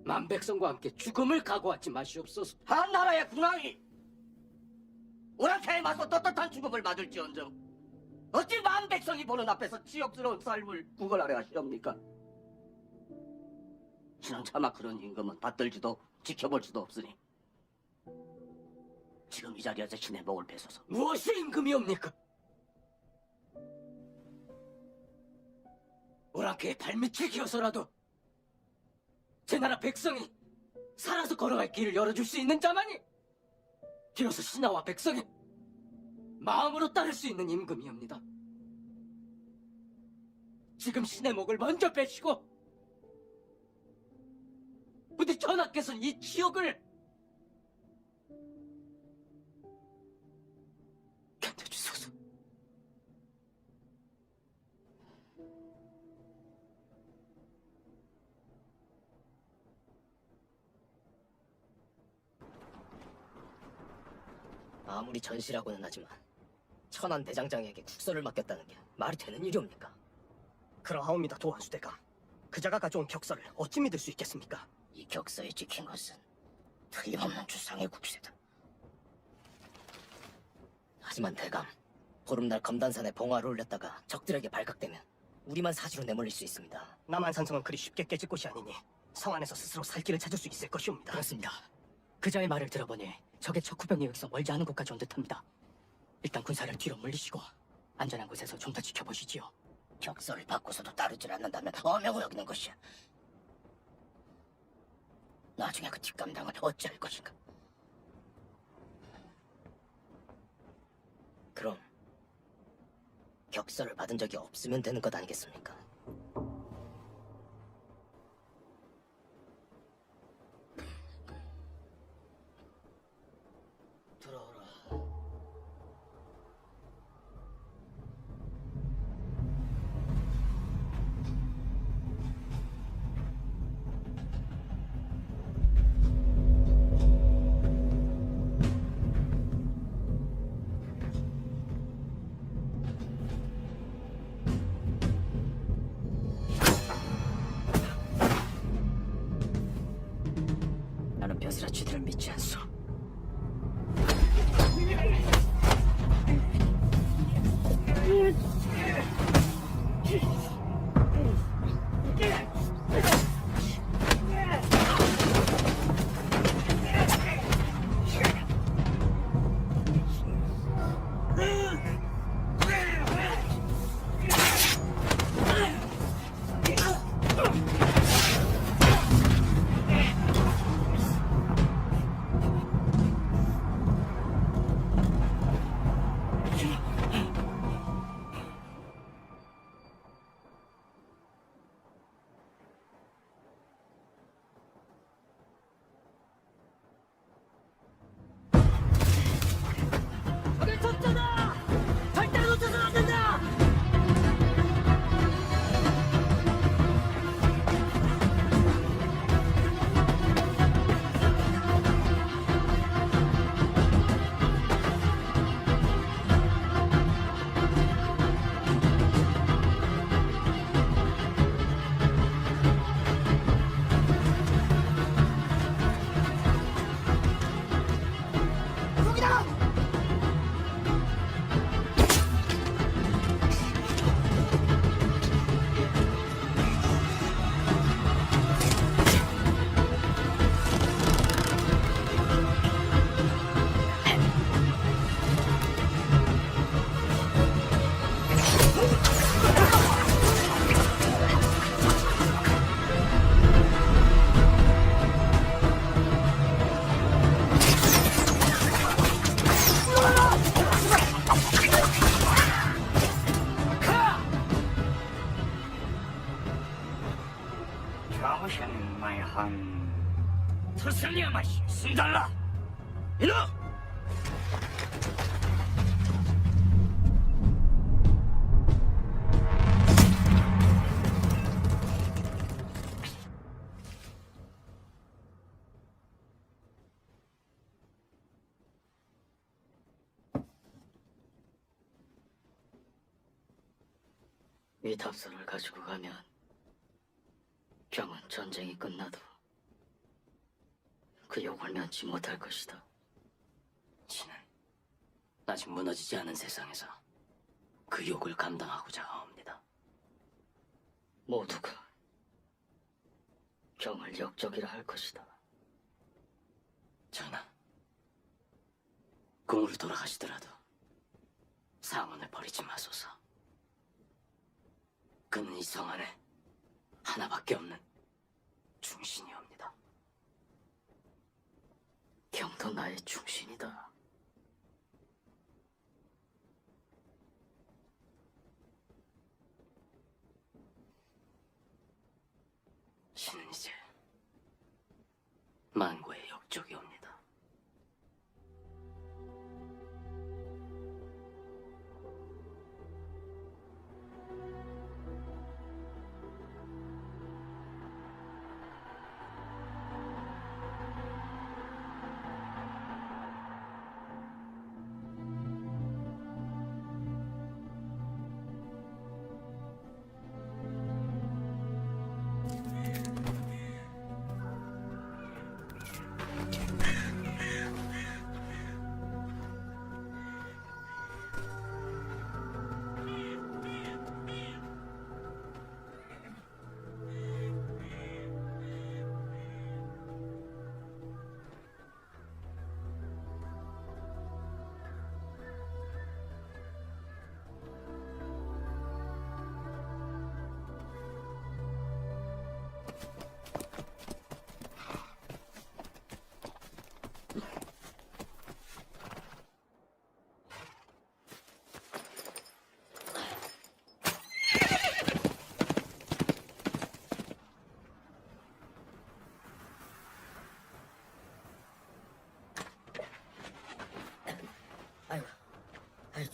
만백성과 함께 죽음을 각오하지 마시옵소서. 한 나라의 군왕이 오랑캐에 맞서 떳떳한 죽음을 맞을지언정 어찌 만 백성이 보는 앞에서 치욕스러운 삶을 구걸하려 하시렵니까? 신은 차마 그런 임금은 받들지도 지켜볼 수도 없으니 지금 이 자리에서 신의 목을 베소서. 무엇이 임금이옵니까? 오랑캐의 발밑을 기어서라도 제 나라 백성이 살아서 걸어갈 길을 열어줄 수 있는 자만이 비로소 신하와 백성이 마음으로 따를 수 있는 임금이옵니다. 지금 신의 목을 먼저 빼시고 부디 전하께서는 이 치욕을 아무리 전시라고는 하지만 천안 대장장에게 국서를 맡겼다는 게 말이 되는 일이옵니까? 그러하옵니다, 도한수대감. 그자가 가져온 격서를 어찌 믿을 수 있겠습니까? 이 격서에 찍힌 것은 틀림없는 주상의 국세다. 하지만 대감, 보름날 검단산에 봉화를 올렸다가 적들에게 발각되면 우리만 사지로 내몰릴 수 있습니다. 남한산성은 그리 쉽게 깨질 곳이 아니니 성 안에서 스스로 살 길을 찾을 수 있을 것이옵니다. 그렇습니다. 그자의 말을 들어보니 적의 척후병이 여기서 멀지 않은 곳까지 온 듯합니다. 일단 군사를 뒤로 물리시고 안전한 곳에서 좀 더 지켜보시지요. 격서를 받고서도 따르질 않는다면 어명을 어기는 것이야. 나중에 그 뒷감당을 어찌할 것인가? 그럼 격서를 받은 적이 없으면 되는 것 아니겠습니까? 들어오라. 나는 벼슬아치들을 믿지 않소. 트슬리아 맛이 순달라. 이놈! 이 답서를 가지고 가면 경은 전쟁이 끝나도 그 욕을 면치 못할 것이다. 신은 아직 무너지지 않은 세상에서 그 욕을 감당하고자 하옵니다. 모두가 경을 역적이라 할 것이다. 전하, 궁으로 돌아가시더라도 상언을 버리지 마소서. 그는 이 성 안에 하나밖에 없는 충신이옵니다. 경도 나의 충신이다. 신은 이제 만고의 역적이옵니다.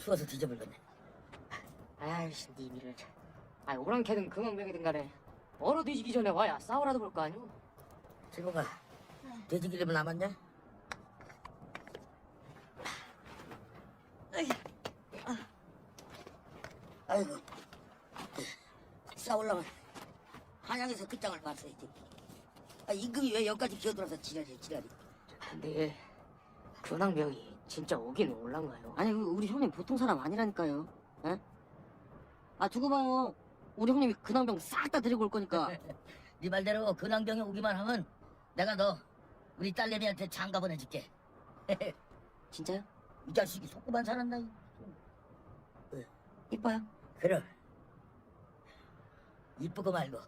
추워서 뒤져버렸네. 아이씨 니미를. 아이 오랑캐든 금왕병이든 간에 얼어 뒤지기 전에 와야 싸우라도 볼 거 아니오? 친구가 돼지 기름 남았냐? 아이고 싸우려면 한양에서 끝장을 봤어야지. 임금이 왜 여기까지 기어들어서 지랄이야 지랄이. 근데 근왕병이 진짜 오긴 올란가요? 아니 우리 형님 보통 사람 아니라니까요. 에? 두고 봐요. 우리 형님이 근황병 싹 다 데리고 올 거니까. 네 말대로 근황병이 오기만 하면 내가 너 우리 딸내미한테 장가 보내줄게. 진짜요? 이 자식이 속고만 살았나? 이뻐요? 그럼 이쁘고 말고.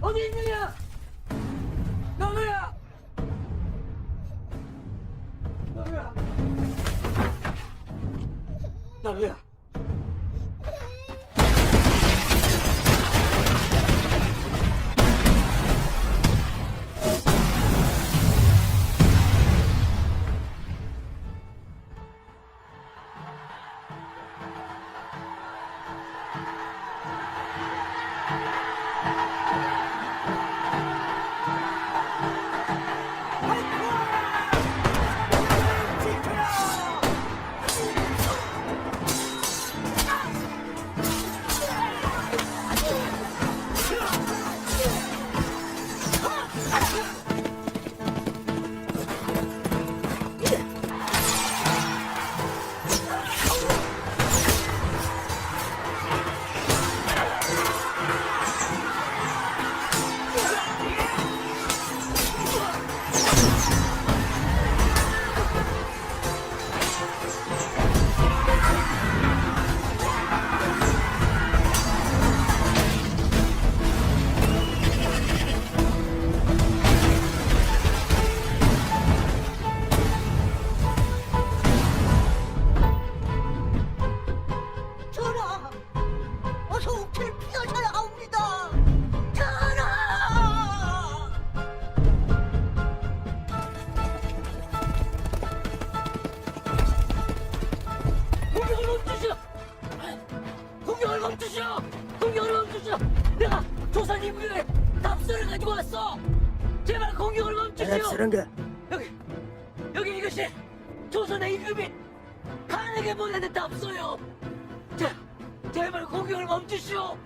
어디 있느냐? 너누야! 너누야! 너누야! 전하, 어서 옥체를 피하셔야 하옵니다. 전하! 공격을 멈추시오! 공격을 멈추시오! 공격을 멈추시오! 내가 조선 임금의 답서를 가지고 왔어! 제발 공격을 멈추시오! 게 여기 이것이 조선의 임금이 칸에게 보내는 답서요! 제발 공격을 멈추시오!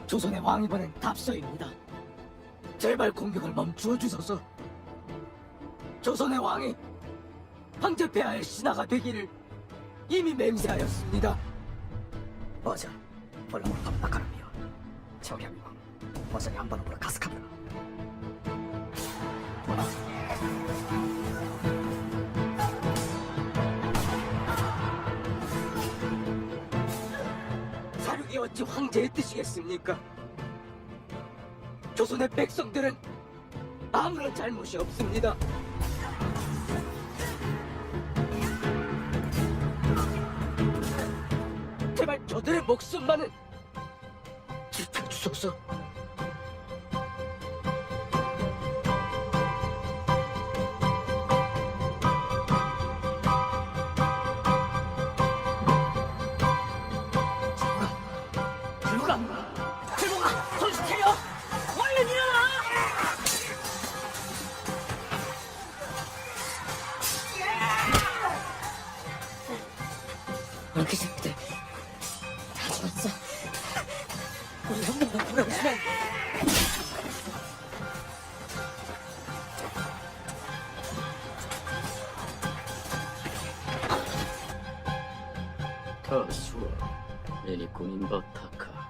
조선의 왕이 보낸 답서입니다. 제발 공격을 멈추어 주소서. 조선의 왕이 황제 폐하의 신하가 되기를 이미 맹세하였습니다. 어서 볼랑으로 밥닦아라며 저기하면 어서 양반으로 가스카브라. 사륙이 어찌 황제의 뜻이겠습니까? 조선의 백성들은 아무런 잘못이 없습니다. 제발 저들의 목숨만은 지켜주소서. 들어가! 정신 차려! 얼른 일어나! 거기서부터 다 죽었어. 우리 한 번만 돌아오시면 안 돼. 더수어 애니꾼인 버타카.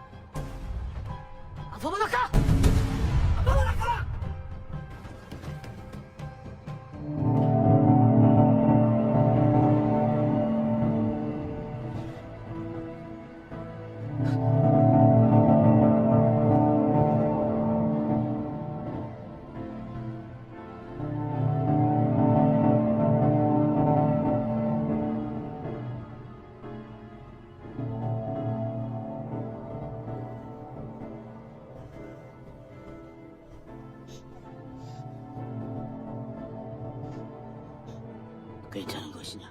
아파바다카! 괜찮은 것이냐?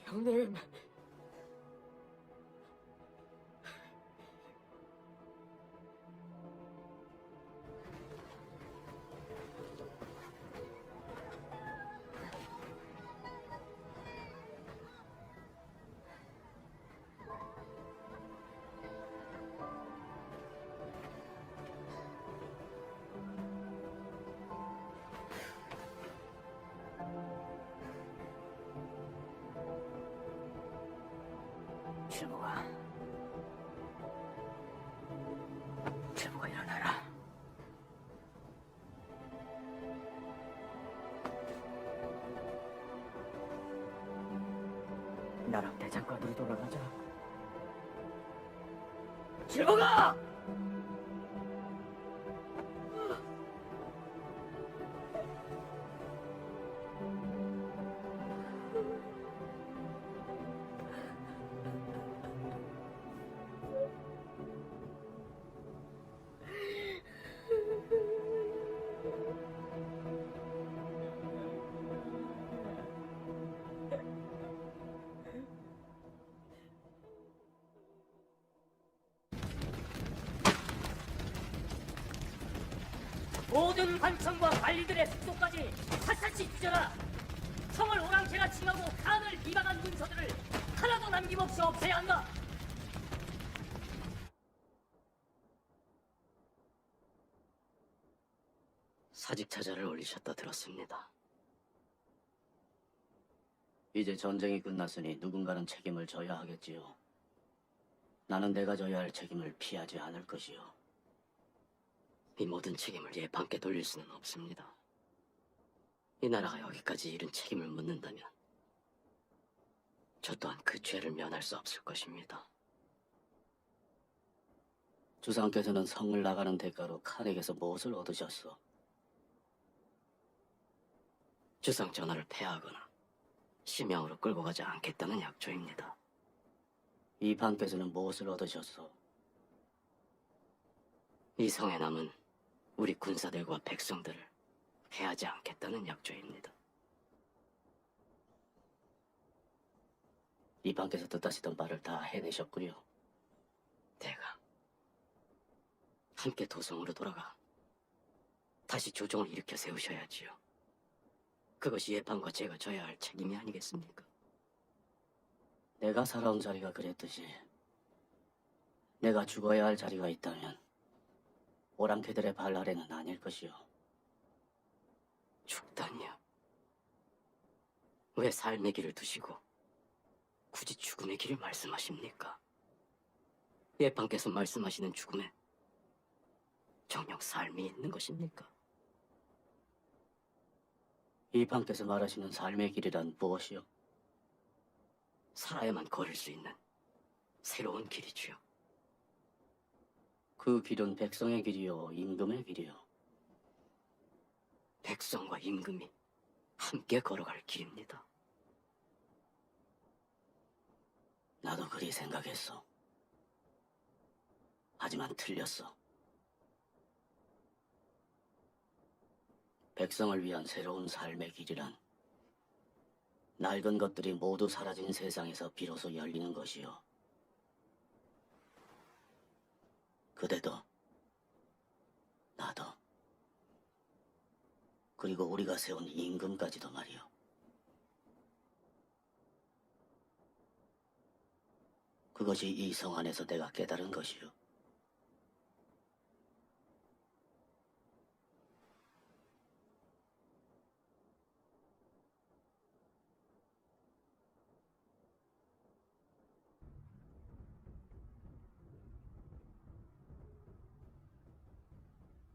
형님. 칠보가 일어나라. 나랑 대장간으로 돌아가자. 칠보가! 모든 관청과 관리들의 숙소까지 샅샅이 뒤져라. 성을 오랑캐가 칭하고 칸을 비방한 문서들을 하나도 남김없이 없애야 한다. 사직차자를 올리셨다 들었습니다. 이제 전쟁이 끝났으니 누군가는 책임을 져야 하겠지요. 나는 내가 져야 할 책임을 피하지 않을 것이요. 이 모든 책임을 예판께 돌릴 수는 없습니다. 이 나라가 여기까지 이른 책임을 묻는다면 저 또한 그 죄를 면할 수 없을 것입니다. 주상께서는 성을 나가는 대가로 칸에게서 무엇을 얻으셨소? 주상 전하를 폐하거나 심양으로 끌고 가지 않겠다는 약조입니다. 이 판께서는 무엇을 얻으셨소? 이 성에 남은 우리 군사들과 백성들을 해하지 않겠다는 약조입니다. 이 판께서 뜻하시던 바를 다 해내셨군요. 대가 함께 도성으로 돌아가 다시 조정을 일으켜 세우셔야지요. 그것이 예판과 제가 져야 할 책임이 아니겠습니까? 내가 살아온 자리가 그랬듯이 내가 죽어야 할 자리가 있다면 오랑캐들의 발 아래는 아닐 것이요. 죽다니요? 왜 삶의 길을 두시고 굳이 죽음의 길을 말씀하십니까? 예판께서 말씀하시는 죽음에 정녕 삶이 있는 것입니까? 이판께서 말하시는 삶의 길이란 무엇이요? 살아야만 걸을 수 있는 새로운 길이지요. 그 길은 백성의 길이요, 임금의 길이요. 백성과 임금이 함께 걸어갈 길입니다. 나도 그리 생각했어. 하지만 틀렸어. 백성을 위한 새로운 삶의 길이란 낡은 것들이 모두 사라진 세상에서 비로소 열리는 것이요. 그대도, 나도, 그리고 우리가 세운 임금까지도 말이요. 그것이 이 성 안에서 내가 깨달은 것이요.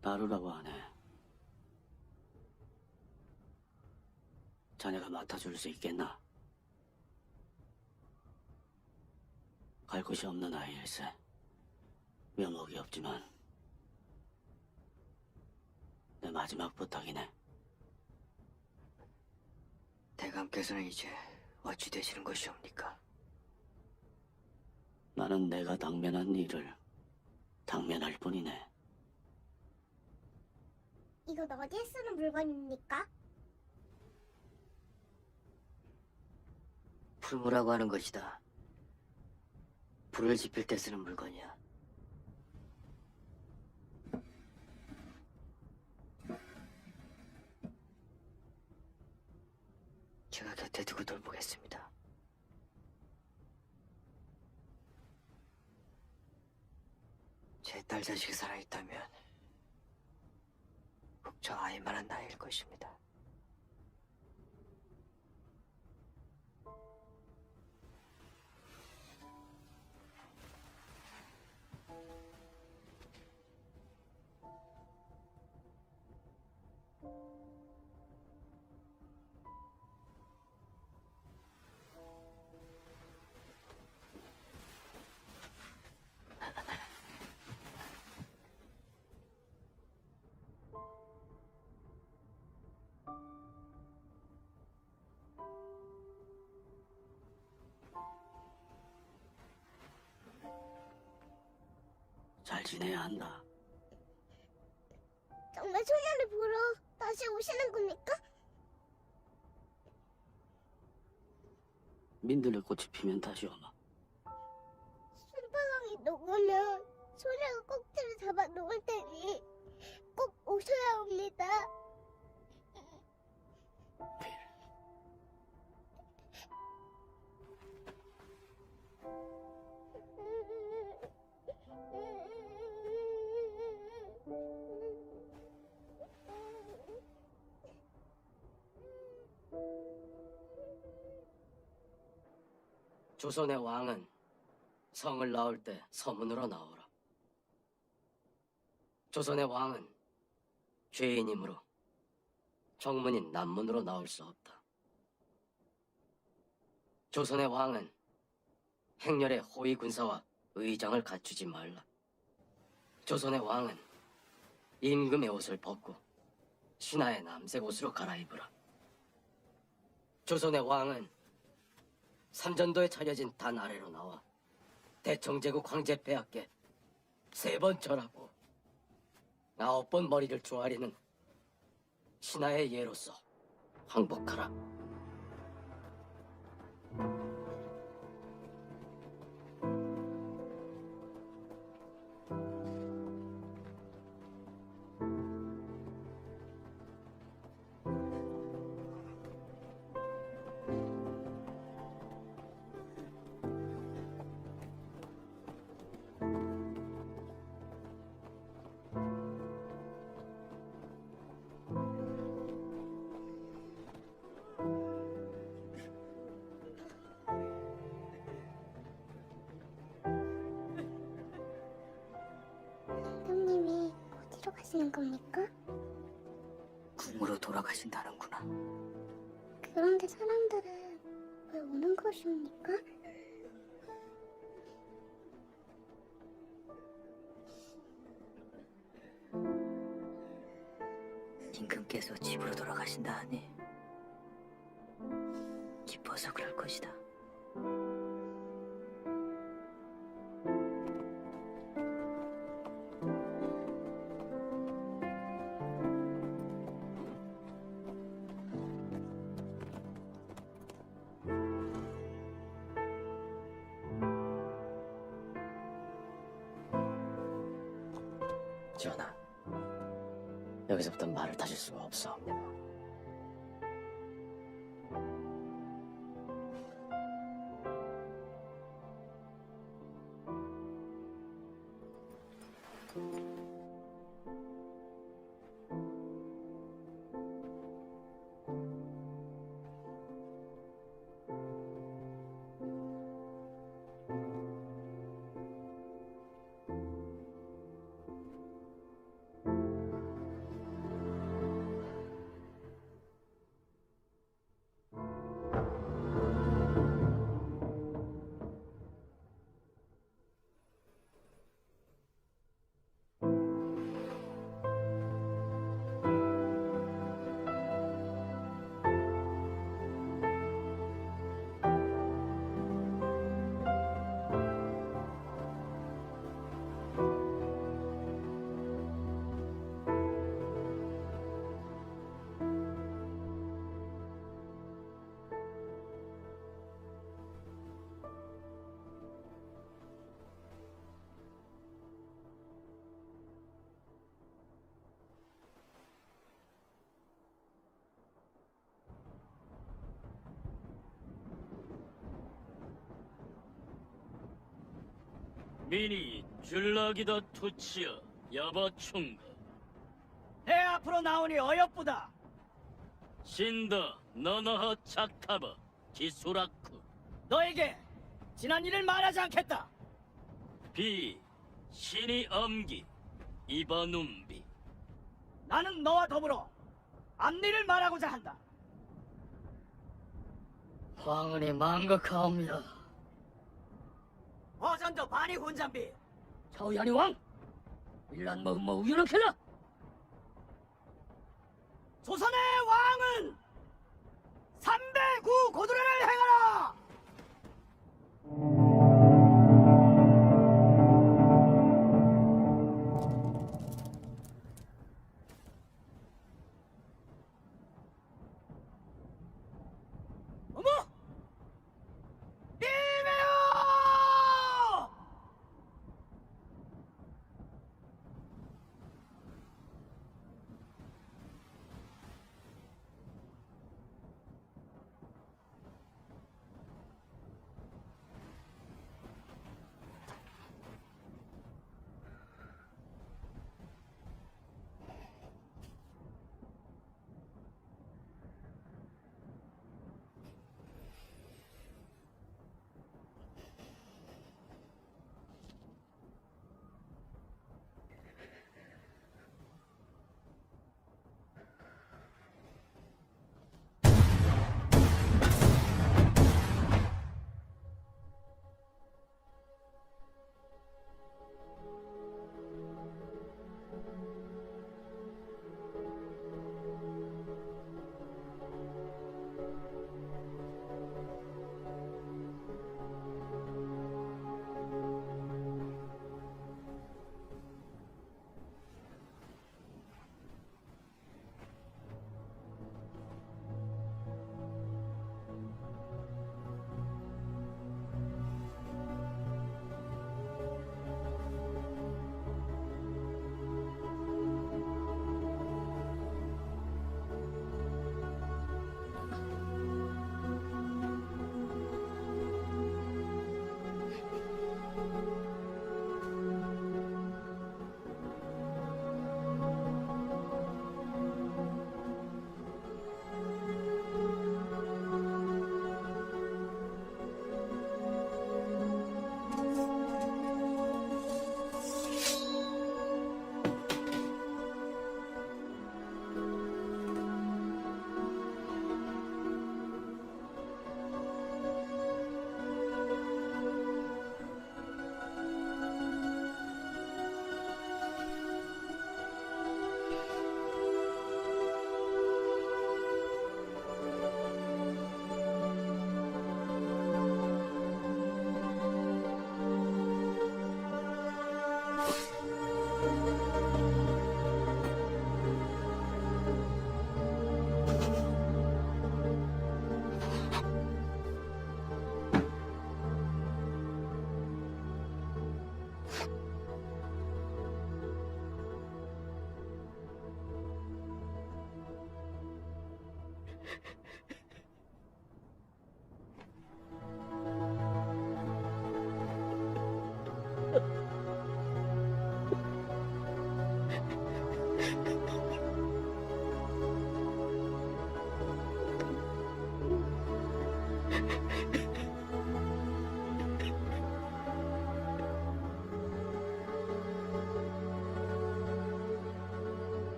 나루라고 하네. 자네가 맡아줄 수 있겠나? 갈 곳이 없는 아이일세. 면목이 없지만 내 마지막 부탁이네. 대감께서는 이제 어찌 되시는 것이옵니까? 나는 내가 당면한 일을 당면할 뿐이네. 이건 어디에 쓰는 물건입니까? 풀무라고 하는 것이다. 불을 지필 때 쓰는 물건이야. 제가 곁에 두고 돌보겠습니다. 제 딸 자식이 살아있다면 꼭 저 아이만한 나이일 것입니다. 잘 지내야 한다. 정말 소녀를 보러 다시 오시는 겁니까? 민들레 꽃이 피면 다시 오마. 손바닥이 녹으면 소녀가 꼭지를 잡아 놓을 테니 꼭 오셔야 합니다. 조선의 왕은 성을 나올 때 서문으로 나오라. 조선의 왕은 죄인이므로 정문인 남문으로 나올 수 없다. 조선의 왕은 행렬의 호위 군사와 의장을 갖추지 말라. 조선의 왕은 임금의 옷을 벗고 신하의 남색 옷으로 갈아입으라. 조선의 왕은 삼전도에 차려진 단 아래로 나와 대청제국 황제 폐하께 3번 절하고 9번 머리를 조아리는 신하의 예로서 항복하라. 임금님이 어디로 가시는 겁니까? 그래. 궁으로 돌아가신다는구나. 그런데 사람들은 왜 우는 것입니까? 임금께서 집으로 돌아가신다 하니 기뻐서 그럴 것이다. 전하, 여기서부터 말을 타실 수가 없사옵니다. 미니 줄라기다 투치여 야바충가 해 앞으로 나오니 어여쁘다. 신다 너너하 착타바 기수라쿠 너에게 지난 일을 말하지 않겠다. 비 신이 엄기 이바눈비 나는 너와 더불어 앞일을 말하고자 한다. 황은이 망극하옵니다. 허전도 반이 혼잔비. 차우야리 왕! 일란 뭐 우유는킬라! 조선의 왕은 309 고도례를 행하라. 어머! 이매요!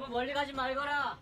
멀리 가지 말거라.